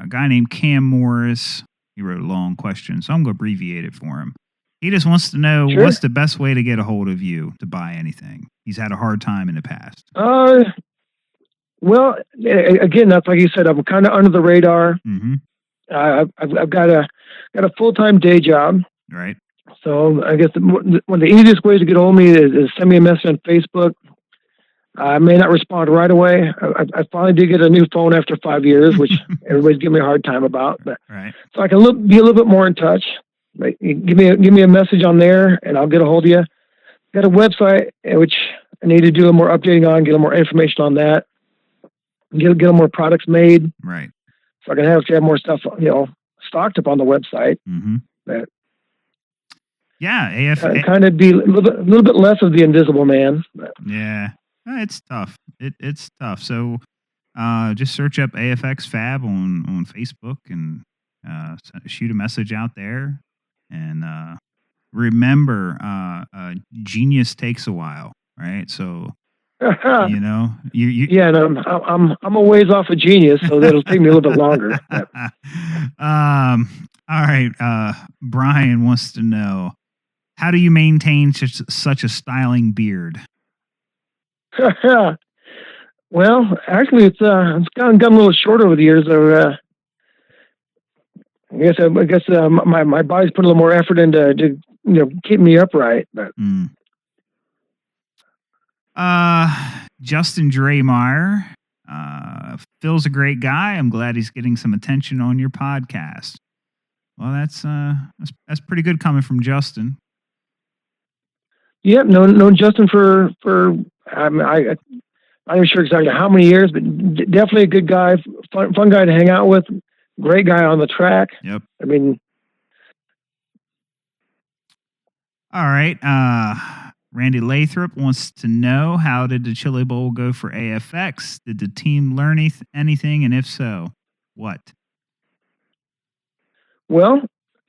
guy named Cam Morris, he wrote a long question, so I'm going to abbreviate it for him. He just wants to know, what's the best way to get a hold of you to buy anything? He's had a hard time in the past. Well, again, that's like you said, I'm kind of under the radar. Mm-hmm. I've got a full-time day job. Right. So I guess one of the easiest ways to get hold of me is send me a message on Facebook. I may not respond right away. I finally did get a new phone after 5 years, which everybody's giving me a hard time about. But right. So I can be a little bit more in touch. Like, give me a message on there, and I'll get a hold of you. Got a website which I need to do more updating on, get more information on that, get more products made. Right. So I can have more stuff, stocked up on the website. Mm-hmm. But yeah, AFX kind of be a little bit less of the invisible man. But. Yeah, it's tough. It's tough. So just search up AFX Fab on Facebook and shoot a message out there. And remember, genius takes a while, right? So you yeah, and I'm a ways off of genius, so that'll take me a little bit longer. All right. Brian wants to know, how do you maintain such a styling beard? Well, actually, it's gotten a little short over the years. I guess my body's put a little more effort into keep me upright. But. Justin Draymire, Phil's a great guy. I'm glad he's getting some attention on your podcast. Well, that's pretty good coming from Justin. Yep, known Justin for I'm not even sure exactly how many years, but definitely a good guy, fun guy to hang out with, great guy on the track. Yep. I mean, All right. Randy Lathrop wants to know, how did the Chili Bowl go for AFX? Did the team learn anything? And if so, what? Well,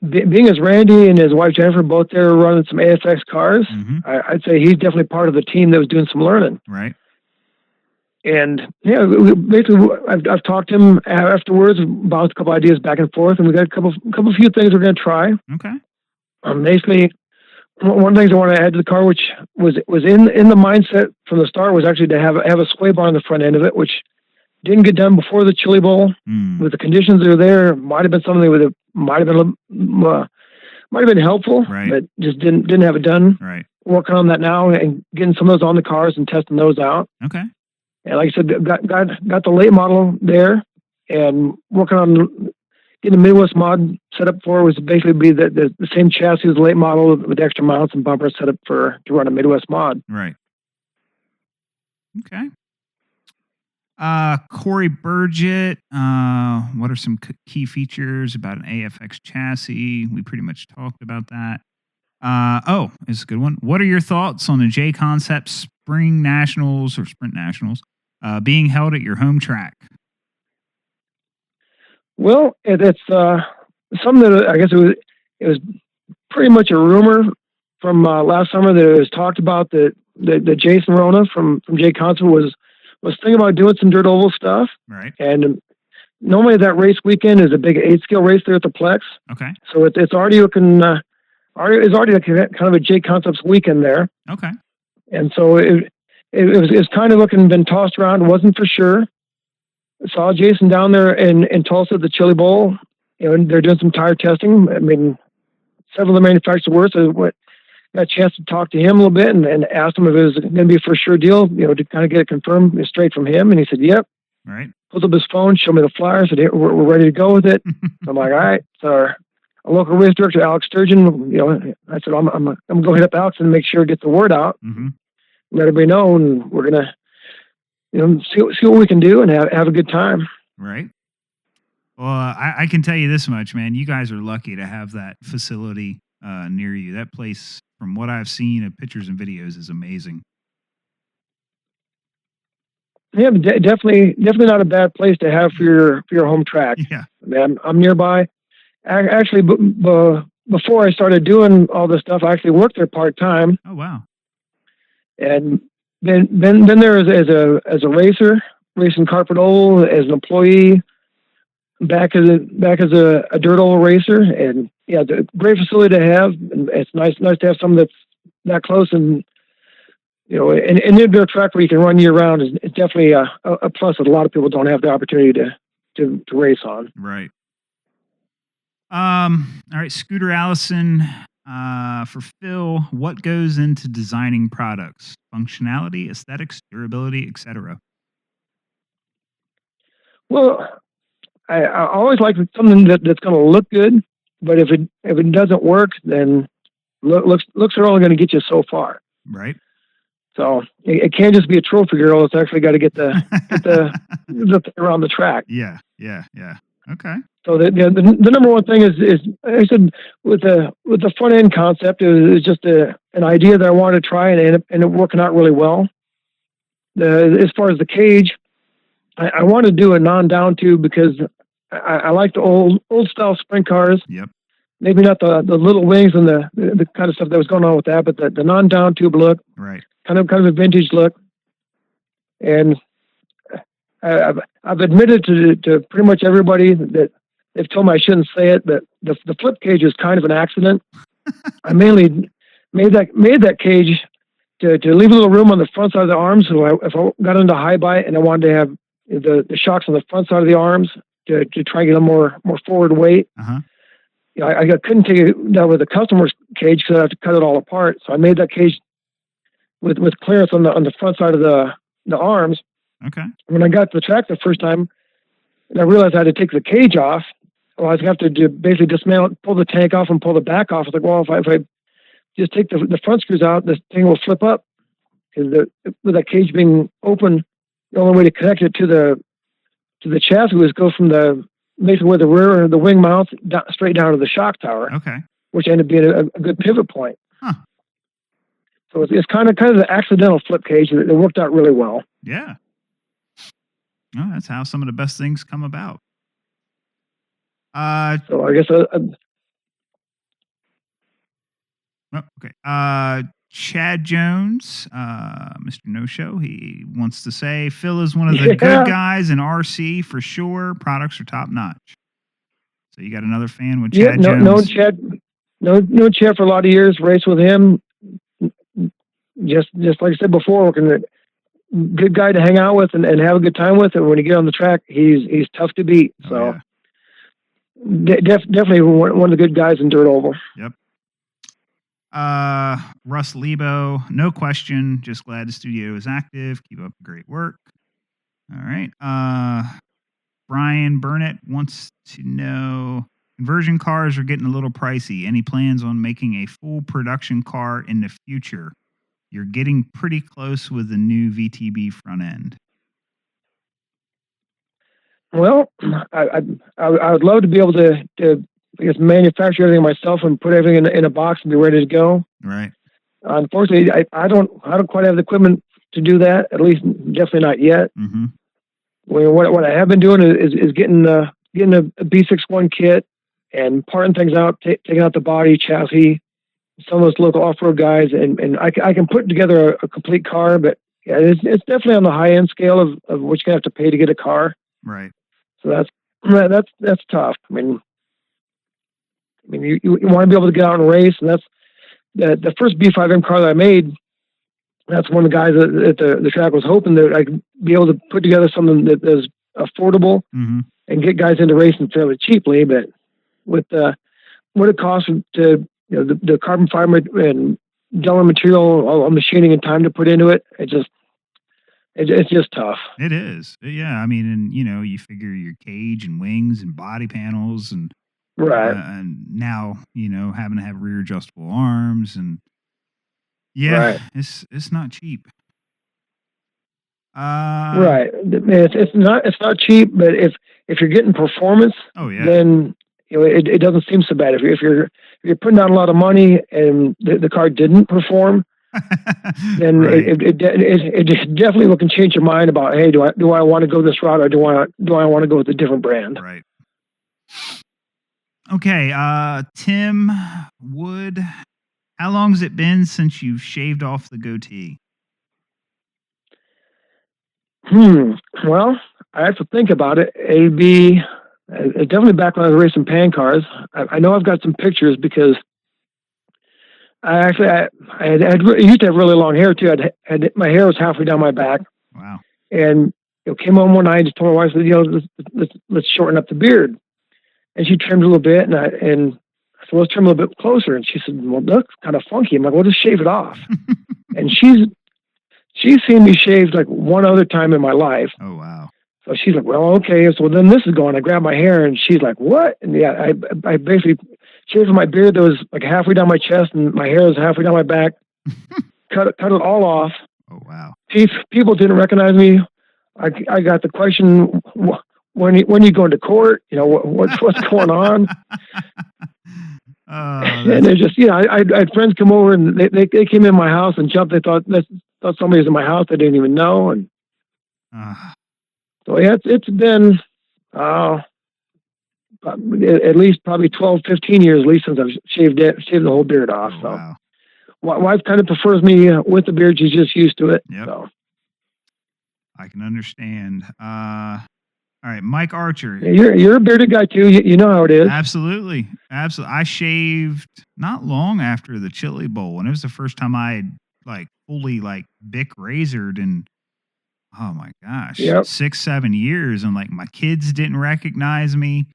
being as Randy and his wife Jennifer both there running some AFX cars, I'd say he's definitely part of the team that was doing some learning. Right. And yeah, basically, I've talked to him afterwards, bounced a couple ideas back and forth, and we got a couple few things we're going to try. Okay. Basically, one of the things I want to add to the car, which was in the mindset from the start, was actually to have a sway bar on the front end of it, which didn't get done before the Chili Bowl. With the conditions that are there, might have been something that might have been helpful, right, but just didn't have it done. Right. Working on that now and getting some of those on the cars and testing those out. Okay. And like I said, got the late model there, and working on getting the Midwest mod set up for was basically be the same chassis as the late model with extra mounts and bumpers set up to run a Midwest mod. Right. Okay. Corey Burgett, what are some key features about an AFX chassis? We pretty much talked about that. It's a good one. What are your thoughts on the J Concept Spring Nationals or Sprint Nationals being held at your home track? Well, it's something that I guess it was pretty much a rumor from last summer that it was talked about that Jason Rona from J Concept was thinking about doing some dirt oval stuff. Right. And normally that race weekend is a big 8-scale race there at the Plex. Okay. So it's already looking it's already like kind of a J Concepts weekend there. Okay. And so it was kind of looking, been tossed around, wasn't for sure. Saw Jason down there in Tulsa at the Chili Bowl. And they're doing some tire testing. I mean, several of the manufacturers were, so got a chance to talk to him a little bit and asked him if it was going to be a for sure deal, to kind of get it confirmed straight from him. And he said, yep. Right. Pulls up his phone, showed me the flyer, said, hey, we're ready to go with it. I'm like, all right. So our local race director, Alex Sturgeon, I said, I'm going to go hit up Alex and make sure it gets the word out. Let everybody know, and we're going to, see what we can do and have a good time. Right. Well, I can tell you this much, man. You guys are lucky to have that facility near you. That place, from what I've seen of pictures and videos, is amazing. Yeah, definitely not a bad place to have for your home track. Yeah. I'm nearby. Actually, before I started doing all this stuff, I actually worked there part-time. Oh, wow. And been there as a racer, racing carpet oval, as an employee, back as a dirt oval racer, and yeah, the great facility to have. And it's nice to have something that's that close, and an indoor track where you can run year round is definitely a plus that a lot of people don't have the opportunity to race on. Right. All right, Scooter Allison. For Phil, what goes into designing products? Functionality, aesthetics, durability, etc. Well, I always like something that's going to look good, but if it doesn't work, then looks are only going to get you so far. Right. So it can't just be a trophy girl. It's actually got to get the around the track. Yeah. Okay. So the number one thing is I said with the front end concept, it was just an idea that I wanted to try and it working out really well. As far as the cage, I wanted to do a non-down tube because I like the old style sprint cars. Yep. Maybe not the little wings and the kind of stuff that was going on with that, but the non-down tube look. Right. Kind of a vintage look. And I've admitted to pretty much everybody that they've told me I shouldn't say it, but the flip cage is kind of an accident. I mainly made that cage to leave a little room on the front side of the arms. So if I got into high bite and I wanted to have the shocks on the front side of the arms to try and get a more forward weight. I couldn't take it down with the customer's cage because I have to cut it all apart. So I made that cage with clearance on the front side of the arms. Okay. When I got to the track the first time, and I realized I had to take the cage off, I was going to have to basically dismantle, pull the tank off and pull the back off. I was like, well, if I just take the front screws out, this thing will flip up. Because with that cage being open, the only way to connect it to the chassis was go from basically where the rear or the wing mounts straight down to the shock tower. Okay. Which ended up being a good pivot point. Huh. So it's kind of the accidental flip cage that worked out really well. Yeah. Oh, that's how some of the best things come about. So I guess okay. Chad Jones, Mr. No Show, he wants to say Phil is one of the good guys in RC for sure. Products are top notch. So you got another fan with Chad Jones. No Chad for a lot of years. Raced with him. Just like I said before, working at good guy to hang out with and have a good time with. And when you get on the track, he's tough to beat. So definitely one of the good guys in dirt oval. Yep. Russ Lebo, no question. Just glad the studio is active. Keep up the great work. All right. Brian Burnett wants to know, conversion cars are getting a little pricey. Any plans on making a full production car in the future? You're getting pretty close with the new VTB front end. Well, I would love to be able to I guess manufacture everything myself and put everything in a box and be ready to go. Right. Unfortunately, I don't quite have the equipment to do that. At least, definitely not yet. Mm-hmm. What I have been doing is getting a B61 kit and parting things out, taking out the body, chassis, some of those local off-road guys, and I can put together a complete car. But yeah, it's definitely on the high-end scale of what you have to pay to get a car. Right. So that's tough. I mean, you want to be able to get out and race, and that's the first B5M car that I made. That's one of the guys at the track was hoping that I could be able to put together something that is affordable and get guys into racing fairly cheaply. But with what it costs to the carbon fiber and gelling material, all machining and time to put into it, it's just tough. It is. Yeah. I mean, and you figure your cage and wings and body panels and right. And now, having to have rear adjustable arms and right. It's not cheap. Right. It's not cheap, but if you're getting performance, then it doesn't seem so bad. If you're putting down a lot of money and the car didn't perform, then right. it definitely will can change your mind about, hey, do I want to go this route or do I want to go with a different brand? Right. Okay, Tim Wood, how long has it been since you've shaved off the goatee? Well, I have to think about it. It'd be definitely back when I was racing pan cars. I know I've got some pictures because I used to have really long hair too. My hair was halfway down my back. Wow. And came home one night and just told my wife, let's shorten up the beard. And she trimmed a little bit, and I said, let's trim a little bit closer. And she said, well, that's kind of funky. I'm like, well, just shave it off. And she's seen me shaved like one other time in my life. Oh, wow. So she's like, well, okay. So then this is going. I grabbed my hair, and she's like, what? And yeah, I basically shaved my beard that was like halfway down my chest, and my hair was halfway down my back. cut it all off. Oh, wow. People didn't recognize me. I got the question, when you going to court, what's going on? And they're just, I had friends come over and they came in my house and jumped. They thought somebody was in my house. They didn't even know. And so yeah, it's been at least probably 12, 15 years at least since I've shaved the whole beard off. Oh, so wow. Wife kind of prefers me with the beard. She's just used to it. Yep. So I can understand. All right, Mike Archer. You're a bearded guy too. You know how it is. Absolutely. I shaved not long after the Chili Bowl, and it was the first time I had fully Bic razored in, oh my gosh, 6-7 years, and my kids didn't recognize me.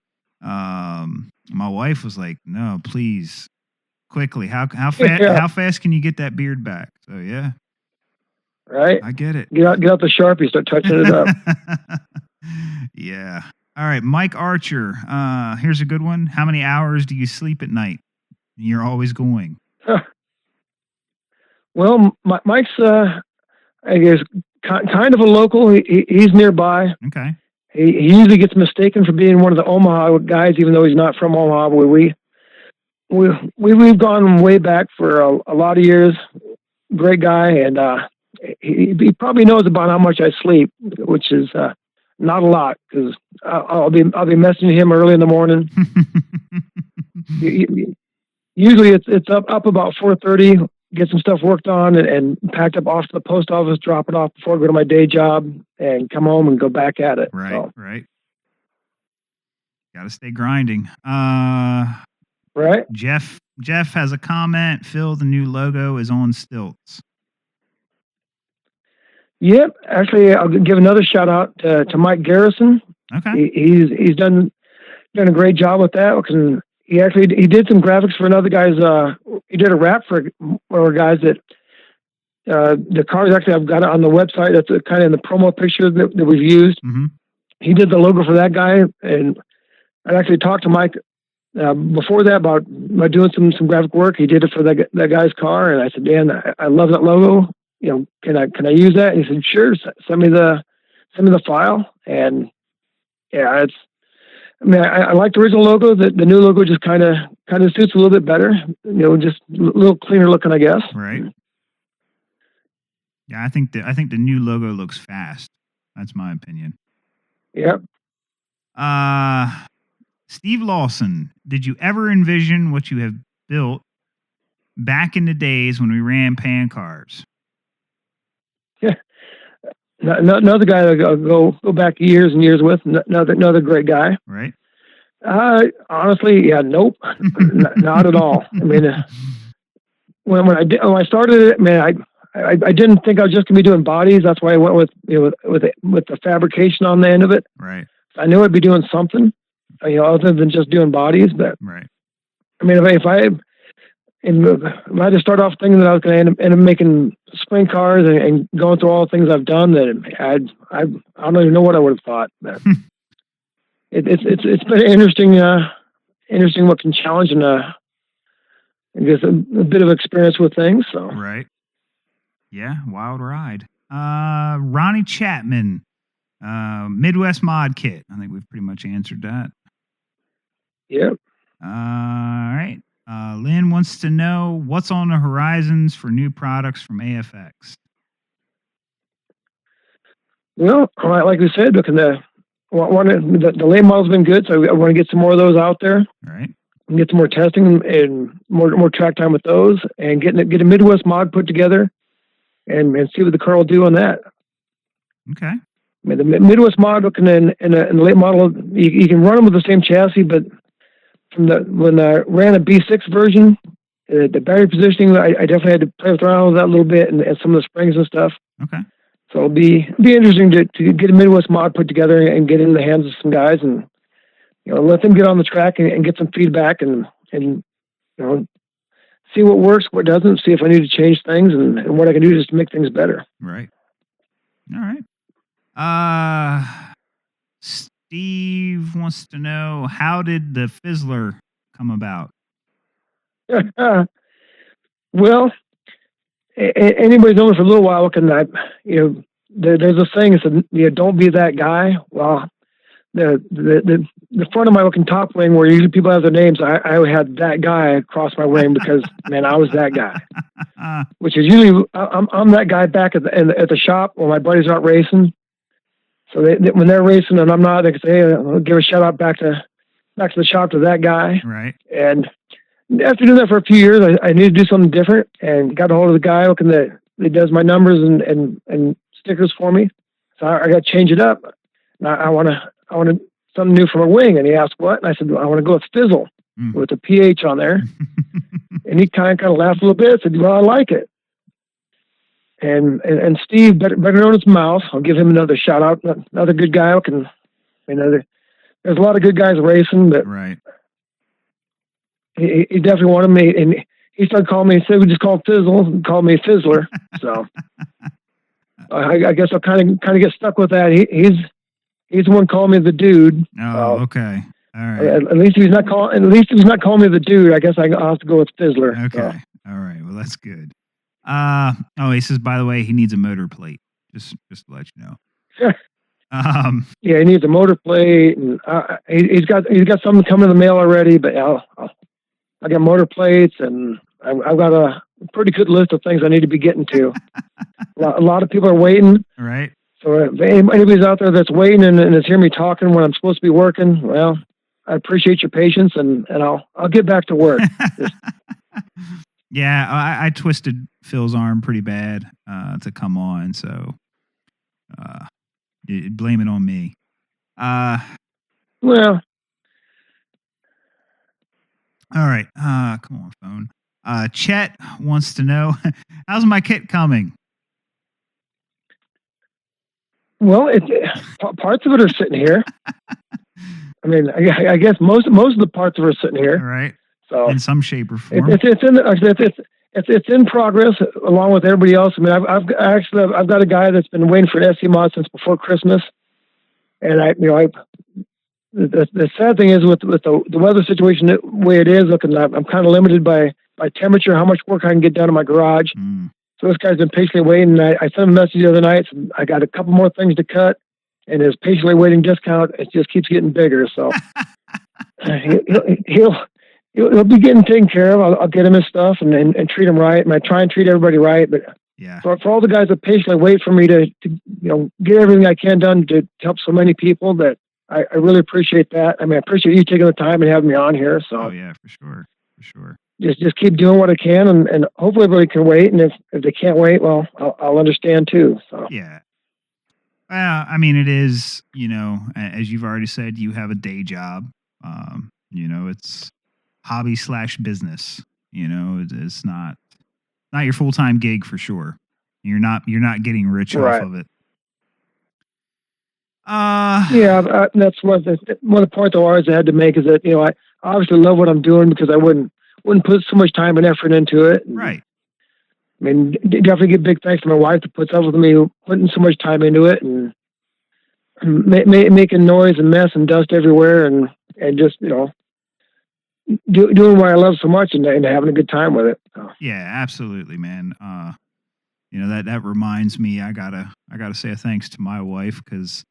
My wife was like, "No, please, quickly. How fast can you get that beard back?" So yeah. Right. I get it. Get out the Sharpie, start touching it up. Yeah. All right, Mike Archer. Here's a good one. How many hours do you sleep at night? You're always going. Well, Mike's, I guess, kind of a local. He's nearby. Okay. He usually gets mistaken for being one of the Omaha guys, even though he's not from Omaha. We've gone way back for a lot of years. great guy, and he probably knows about how much I sleep, which is not a lot, because I'll be messaging him early in the morning. Usually it's up about 4:30. Get some stuff worked on and packed up off to the post office, drop it off before I go to my day job, and come home and go back at it. Right, right. Got to stay grinding. Right. Jeff has a comment. Phil, the new logo is on stilts. Yep. Actually, I'll give another shout out to Mike Garrison. Okay. He's done a great job with that. Because he did some graphics for another guy's. He did a wrap for one of our guys that. The cars, actually, I've got it on the website. That's kind of in the promo picture that we've used. Mm-hmm. He did the logo for that guy, and I actually talked to Mike before that about doing some graphic work. He did it for that guy's car, and I said, Dan, I love that logo. Can I use that? And he said, sure. Send me the file. And yeah, I like the original logo. The new logo just kind of suits a little bit better. Just a little cleaner looking, I guess. Right. Yeah, I think the new logo looks fast. That's my opinion. Yep. Steve Lawson, did you ever envision what you have built back in the days when we ran pan cars? Yeah. Another guy that I'll go back years and years with. Another great guy. Right. Honestly, yeah, nope, not at all. I mean, when I started it, man, I didn't think I was just gonna be doing bodies. That's why I went with the fabrication on the end of it. Right. I knew I'd be doing something, other than just doing bodies. But right. I mean, if I had to start off thinking that I was going to end up making sprint cars and going through all the things I've done, then I don't even know what I would have thought. But it's been interesting what can challenge and I guess a bit of experience with things. So right. Yeah, wild ride. Ronnie Chapman, Midwest Mod Kit. I think we've pretty much answered that. Yep. All right. Lynn wants to know what's on the horizons for new products from AFX. Well, like we said, looking the late model's been good, so I want to get some more of those out there. All right. And get some more testing and more track time with those, and get a Midwest mod put together. And see what the car will do on that. Okay. I mean, the Midwest mod looking in the late model, you can run them with the same chassis, but when I ran a B6 version, the battery positioning, I definitely had to play around with that a little bit and some of the springs and stuff. Okay. So it'll be interesting to get a Midwest mod put together and get in the hands of some guys and let them get on the track and get some feedback and see what works, what doesn't, see if I need to change things and what I can do just to make things better. Right. All right. Steve wants to know, how did the Fizzler come about? Well, anybody's known me for a little while, there's a saying, it's don't be that guy. Well, the front of my looking top wing, where usually people have their names, I had that guy across my wing because man, I was that guy. Which is usually I'm that guy back at the shop when my buddies aren't racing. So when they're racing and I'm not, they can say, hey, I'll give a shout out back to the shop to that guy. Right. And after doing that for a few years, I needed to do something different and got a hold of the guy looking that does my numbers and stickers for me. So I got to change it up. Now I want something new for my wing. And he asked what? And I said, I want to go with Fizzle with a PH on there. And he kind of laughed a little bit, said, well, I like it. And Steve, better known as Mouse, I'll give him another shout out. Another good guy. There's a lot of good guys racing, but right. He definitely wanted me, and he started calling me. He said we just call him Fizzle, and called me Fizzler. So I guess I'll kind of get stuck with that. He's the one calling me the dude. Oh, okay. All right. At least he's not calling me the dude. I guess I'll have to go with Fizzler. Okay. So. All right. Well, that's good. He says, by the way, he needs a motor plate. Just to let you know. Yeah, he needs a motor plate, and he's got something coming in the mail already. But I got motor plates, and I've got a pretty good list of things I need to be getting to. A lot of people are waiting. Right. So if anybody's out there that's waiting and is hearing me talking when I'm supposed to be working, well, I appreciate your patience, and I'll get back to work. Yeah, I twisted Phil's arm pretty bad to come on, so blame it on me. Well, all right. Come on, phone. Chet wants to know, how's my kit coming? well, parts of it are sitting here. I mean, I guess most of the parts of it are sitting here. All right. So in some shape or form, it's in progress along with everybody else. I mean, I've got a guy that's been waiting for an SE mod since before Christmas, and the sad thing is with the weather situation the way it is, looking, I'm kind of limited by temperature, how much work I can get done in my garage. So this guy's been patiently waiting. I sent him a message the other night. So I got a couple more things to cut, and his patiently waiting discount, it just keeps getting bigger. So he'll be getting taken care of. I'll get him his stuff and treat him right. And I try and treat everybody right. But yeah, for all the guys that patiently wait for me to get everything I can done to help so many people, that I really appreciate that. I mean, I appreciate you taking the time and having me on here. So yeah, for sure. Just keep doing what I can, and hopefully everybody can wait. And if they can't wait, well, I'll understand too. So yeah. Well, I mean, it is, as you've already said, you have a day job. It's hobby / business. It's not your full-time gig for sure. You're not getting rich off of it. Yeah, that's one of the points I always had to make is that I obviously love what I'm doing because I wouldn't put so much time and effort into it. Right. I mean, definitely give big thanks to my wife that puts up with me putting so much time into it and making noise and mess and dust everywhere and just doing what I love so much and having a good time with it. So. Yeah, absolutely, man. That reminds me, I gotta say a thanks to my wife because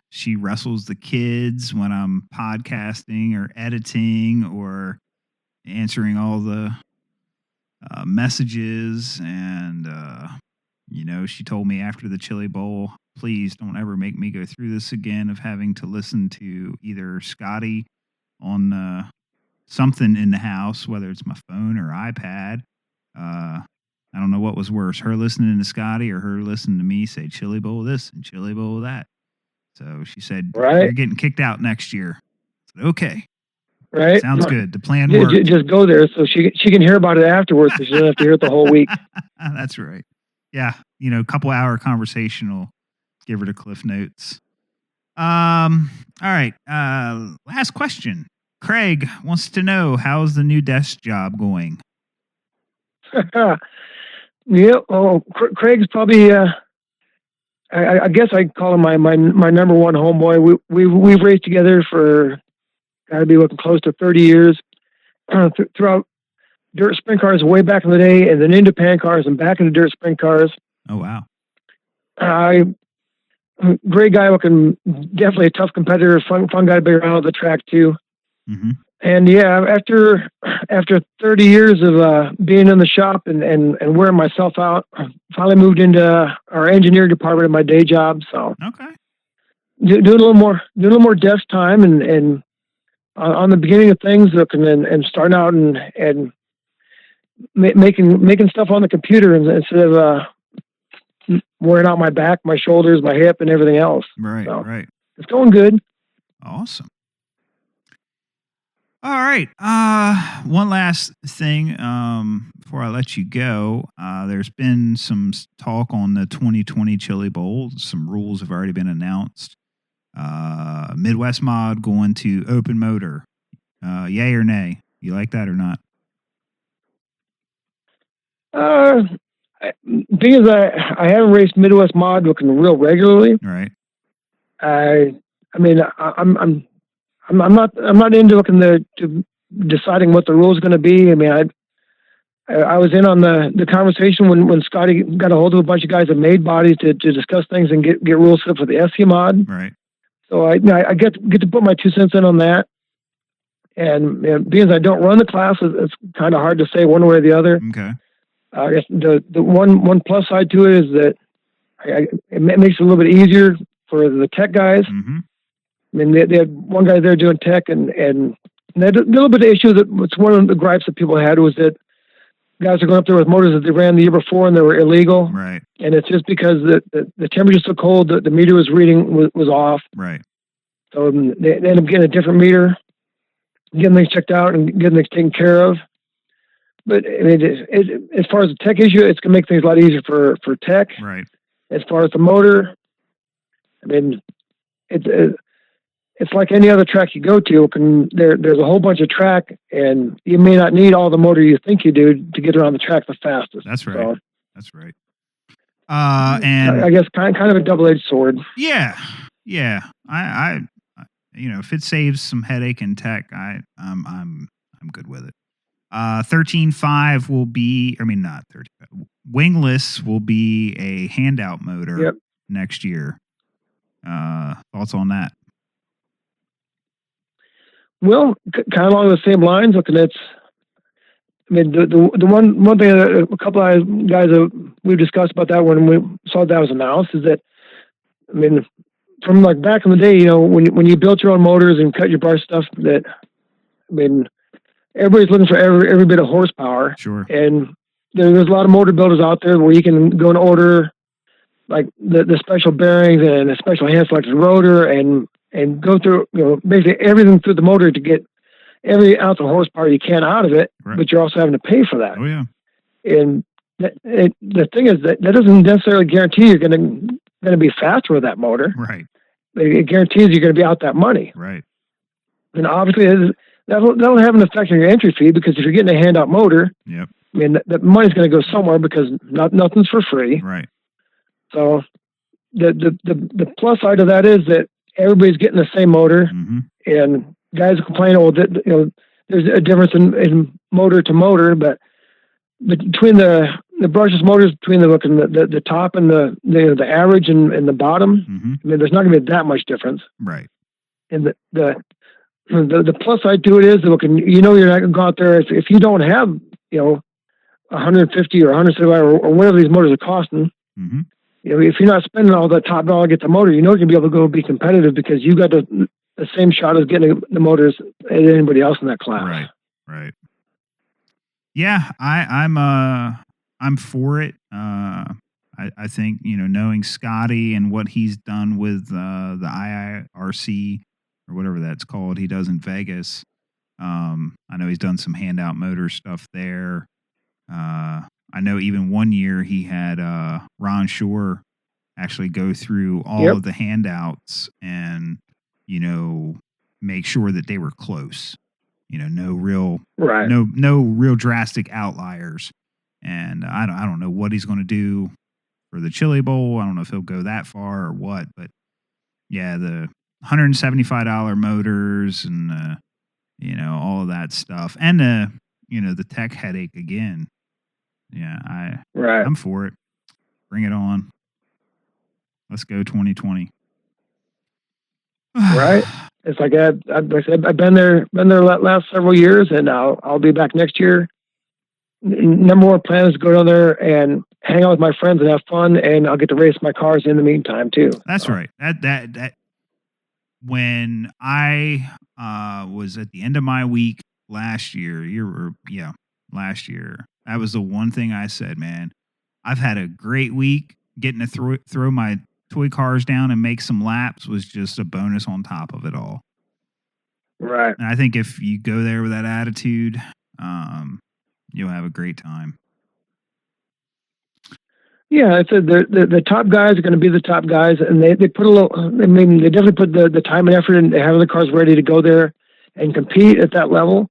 she wrestles the kids when I'm podcasting or editing or answering all the messages. And, she told me after the Chili Bowl, please don't ever make me go through this again of having to listen to either Scotty on something in the house, whether it's my phone or iPad. I don't know what was worse, her listening to Scotty or her listening to me say Chili Bowl this and Chili Bowl that. So she said, right. You're getting kicked out next year. I said, okay. Right. Sounds good. The plan worked. Just go there so she can hear about it afterwards so she doesn't have to hear it the whole week. That's right. Yeah. A couple hour conversation will give her the cliff notes. All right. Last question. Craig wants to know, how's the new desk job going? Yeah. Oh, Craig's probably, I guess I'd call him my number one homeboy. We've raced together for gotta be looking close to 30 years throughout dirt sprint cars way back in the day, and then into pan cars and back into dirt sprint cars. Oh wow! Great guy, looking definitely a tough competitor, fun guy to be around the track too. Mm-hmm. And yeah, after 30 years of being in the shop and wearing myself out, finally moved into our engineering department in my day job. So okay, doing a little more desk time and on the beginning of things, looking and starting out and making stuff on the computer instead of wearing out my back, my shoulders, my hip, and everything else. Right, so right. It's going good. Awesome. All right. One last thing before I let you go. There's been some talk on the 2020 Chili Bowl. Some rules have already been announced. Midwest mod going to open motor. Yay or nay? You like that or not? Because I haven't raced Midwest mod looking real regularly. Right. I mean, I'm not into looking to deciding what the rules are going to be. I mean, I was in on the conversation when Scotty got a hold of a bunch of guys that made bodies to discuss things and get rules set up for the SC mod. Right. So I get to put my 2 cents in on that. And being I don't run the class, it's kind of hard to say one way or the other. Okay. I guess the one plus side to it is that it makes it a little bit easier for the tech guys. Mm-hmm. I mean, they had one guy there doing tech, and they had a little bit of issue that was one of the gripes that people had was that guys are going up there with motors that they ran the year before and they were illegal. Right. And it's just because the temperature's so cold that the meter was reading was off. Right. So they ended up getting a different meter, getting things checked out and getting things taken care of. But I mean, as far as the tech issue, it's going to make things a lot easier for tech. Right. As far as the motor, I mean, it's like any other track you go to. There's a whole bunch of track, and you may not need all the motor you think you do to get around the track the fastest. That's right. So, that's right. And I guess kind of a double-edged sword. Yeah. I if it saves some headache and tech, I'm good with it. 13.5 will be, not 13. Wingless will be a handout motor next year. Thoughts on that? Well, kind of along the same lines. Looking at, I mean, the one thing that a couple of guys we've discussed about that when we saw that was announced is that, I mean, from like back in the day, when you built your own motors and cut your brush stuff, that, I mean, everybody's looking for every bit of horsepower. Sure. And there's a lot of motor builders out there where you can go and order like the special bearings and a special hand selected rotor and go through, basically everything through the motor to get every ounce of horsepower you can out of it, right. But you're also having to pay for that. Oh yeah. And the thing is that doesn't necessarily guarantee you're going to be faster with that motor. Right. It guarantees you're going to be out that money. Right. And obviously that'll have an effect on your entry fee, because if you're getting a handout motor, yep. I mean, that money's going to go somewhere, because nothing's for free. Right. So the plus side of that is that everybody's getting the same motor, mm-hmm. and guys complain, there's a difference in motor to motor, but between the brushless motors, between the top and the average and the bottom, mm-hmm. I mean, there's not going to be that much difference. Right. And the plus side to it is that you're not going to go out there if you don't have 150 or 175 or whatever these motors are costing. Mm-hmm. If you're not spending all the top dollar to get the motor, you're going to be able to go be competitive, because you got the same shot as getting the motors as anybody else in that class. Right. Right. Yeah, I'm for it. I think knowing Scotty and what he's done with the IIRC or whatever that's called, he does in Vegas. I know he's done some handout motor stuff there. I know even one year he had Ron Shore actually go through all yep. of the handouts and make sure that they were close. No real right. no real drastic outliers. And I don't know what he's going to do for the Chili Bowl. I don't know if he'll go that far or what, but yeah, the $175 motors and all of that stuff, and the tech headache again. Yeah, I'm for it. Bring it on. Let's go 2020. Right. It's like I've been there last several years, and I'll be back next year. Number one plan is to go down there and hang out with my friends and have fun, and I'll get to race my cars in the meantime too. That's right. That when I was at the end of my week last year, last year, that was the one thing I said, man, I've had a great week. Getting to throw my toy cars down and make some laps was just a bonus on top of it all. Right. And I think if you go there with that attitude, you'll have a great time. Yeah, I said the top guys are going to be the top guys, and they put a little. I mean, they definitely put the time and effort into having the cars ready to go there and compete at that level.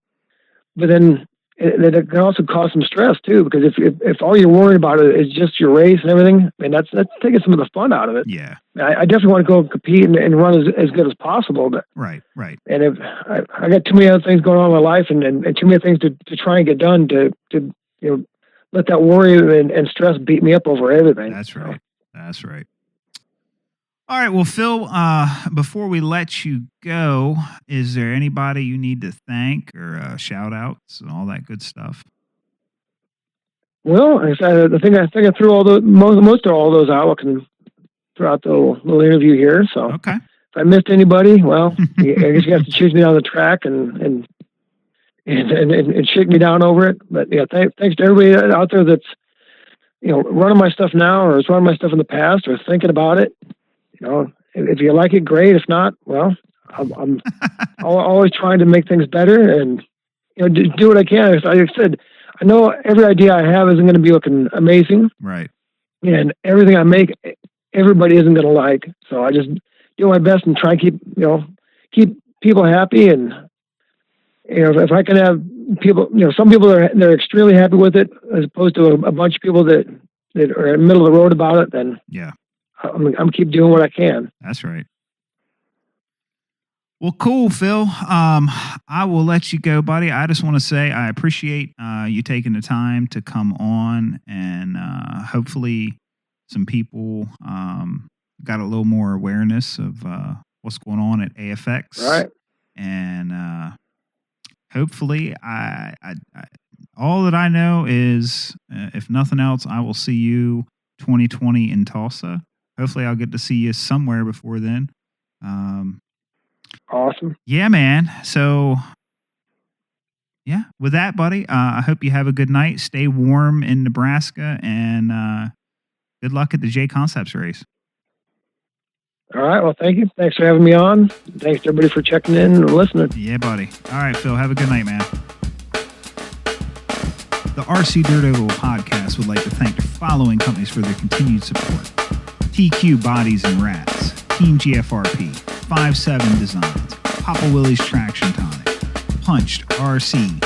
But then it can also cause some stress too, because if all you're worried about is just your race and everything, I mean, that's taking some of the fun out of it. Yeah, I definitely want to go compete and run as good as possible. But right. And if I got too many other things going on in my life and too many things to try and get done to let that worry and stress beat me up over everything. That's right. That's right. All right. Well, Phil, before we let you go, is there anybody you need to thank or shout outs and all that good stuff? Well, I think I threw all the most of all those out throughout the little interview here. So Okay. if I missed anybody, well, I guess you have to chase me down the track and shake me down over it. But yeah, thanks to everybody out there that's running my stuff now or is running my stuff in the past or thinking about it. If you like it, great. If not, well, I'm always trying to make things better and do what I can. Like I said, I know every idea I have isn't going to be looking amazing, Right. and everything I make, everybody isn't going to like. So I just do my best and try and keep people happy. And if I can have people, some people they're extremely happy with it, as opposed to a bunch of people that are in the middle of the road about it, then yeah, I'm keep doing what I can. That's right. Well, cool, Phil. I will let you go, buddy. I just want to say I appreciate you taking the time to come on, and hopefully some people got a little more awareness of what's going on at AFX. Right. And hopefully, I all that I know is, if nothing else, I will see you 2020 in Tulsa. Hopefully, I'll get to see you somewhere before then. Awesome. Yeah, man. So, yeah, with that, buddy, I hope you have a good night. Stay warm in Nebraska, and good luck at the J Concepts race. All right. Well, thank you. Thanks for having me on. Thanks to everybody for checking in and listening. Yeah, buddy. All right, Phil. Have a good night, man. The RC Dirt Oval podcast would like to thank the following companies for their continued support: TQ Bodies and Rats, Team GFRP, 5-7 Designs, Papa Willie's Traction Tonic, Punched RC,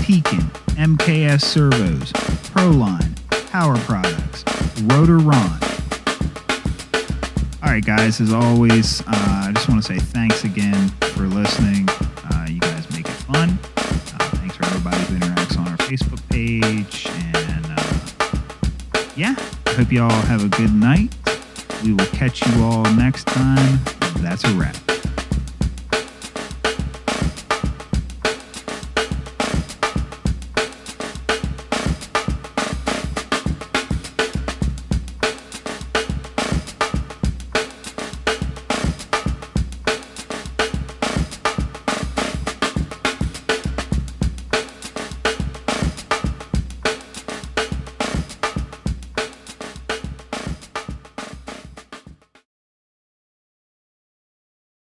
Pekin, MKS Servos, Proline, Power Products, Rotor Ron. All right, guys, as always, I just want to say thanks again for listening. You guys make it fun. Thanks for everybody who interacts on our Facebook page. And yeah, I hope you all have a good night. We will catch you all next time. That's a wrap.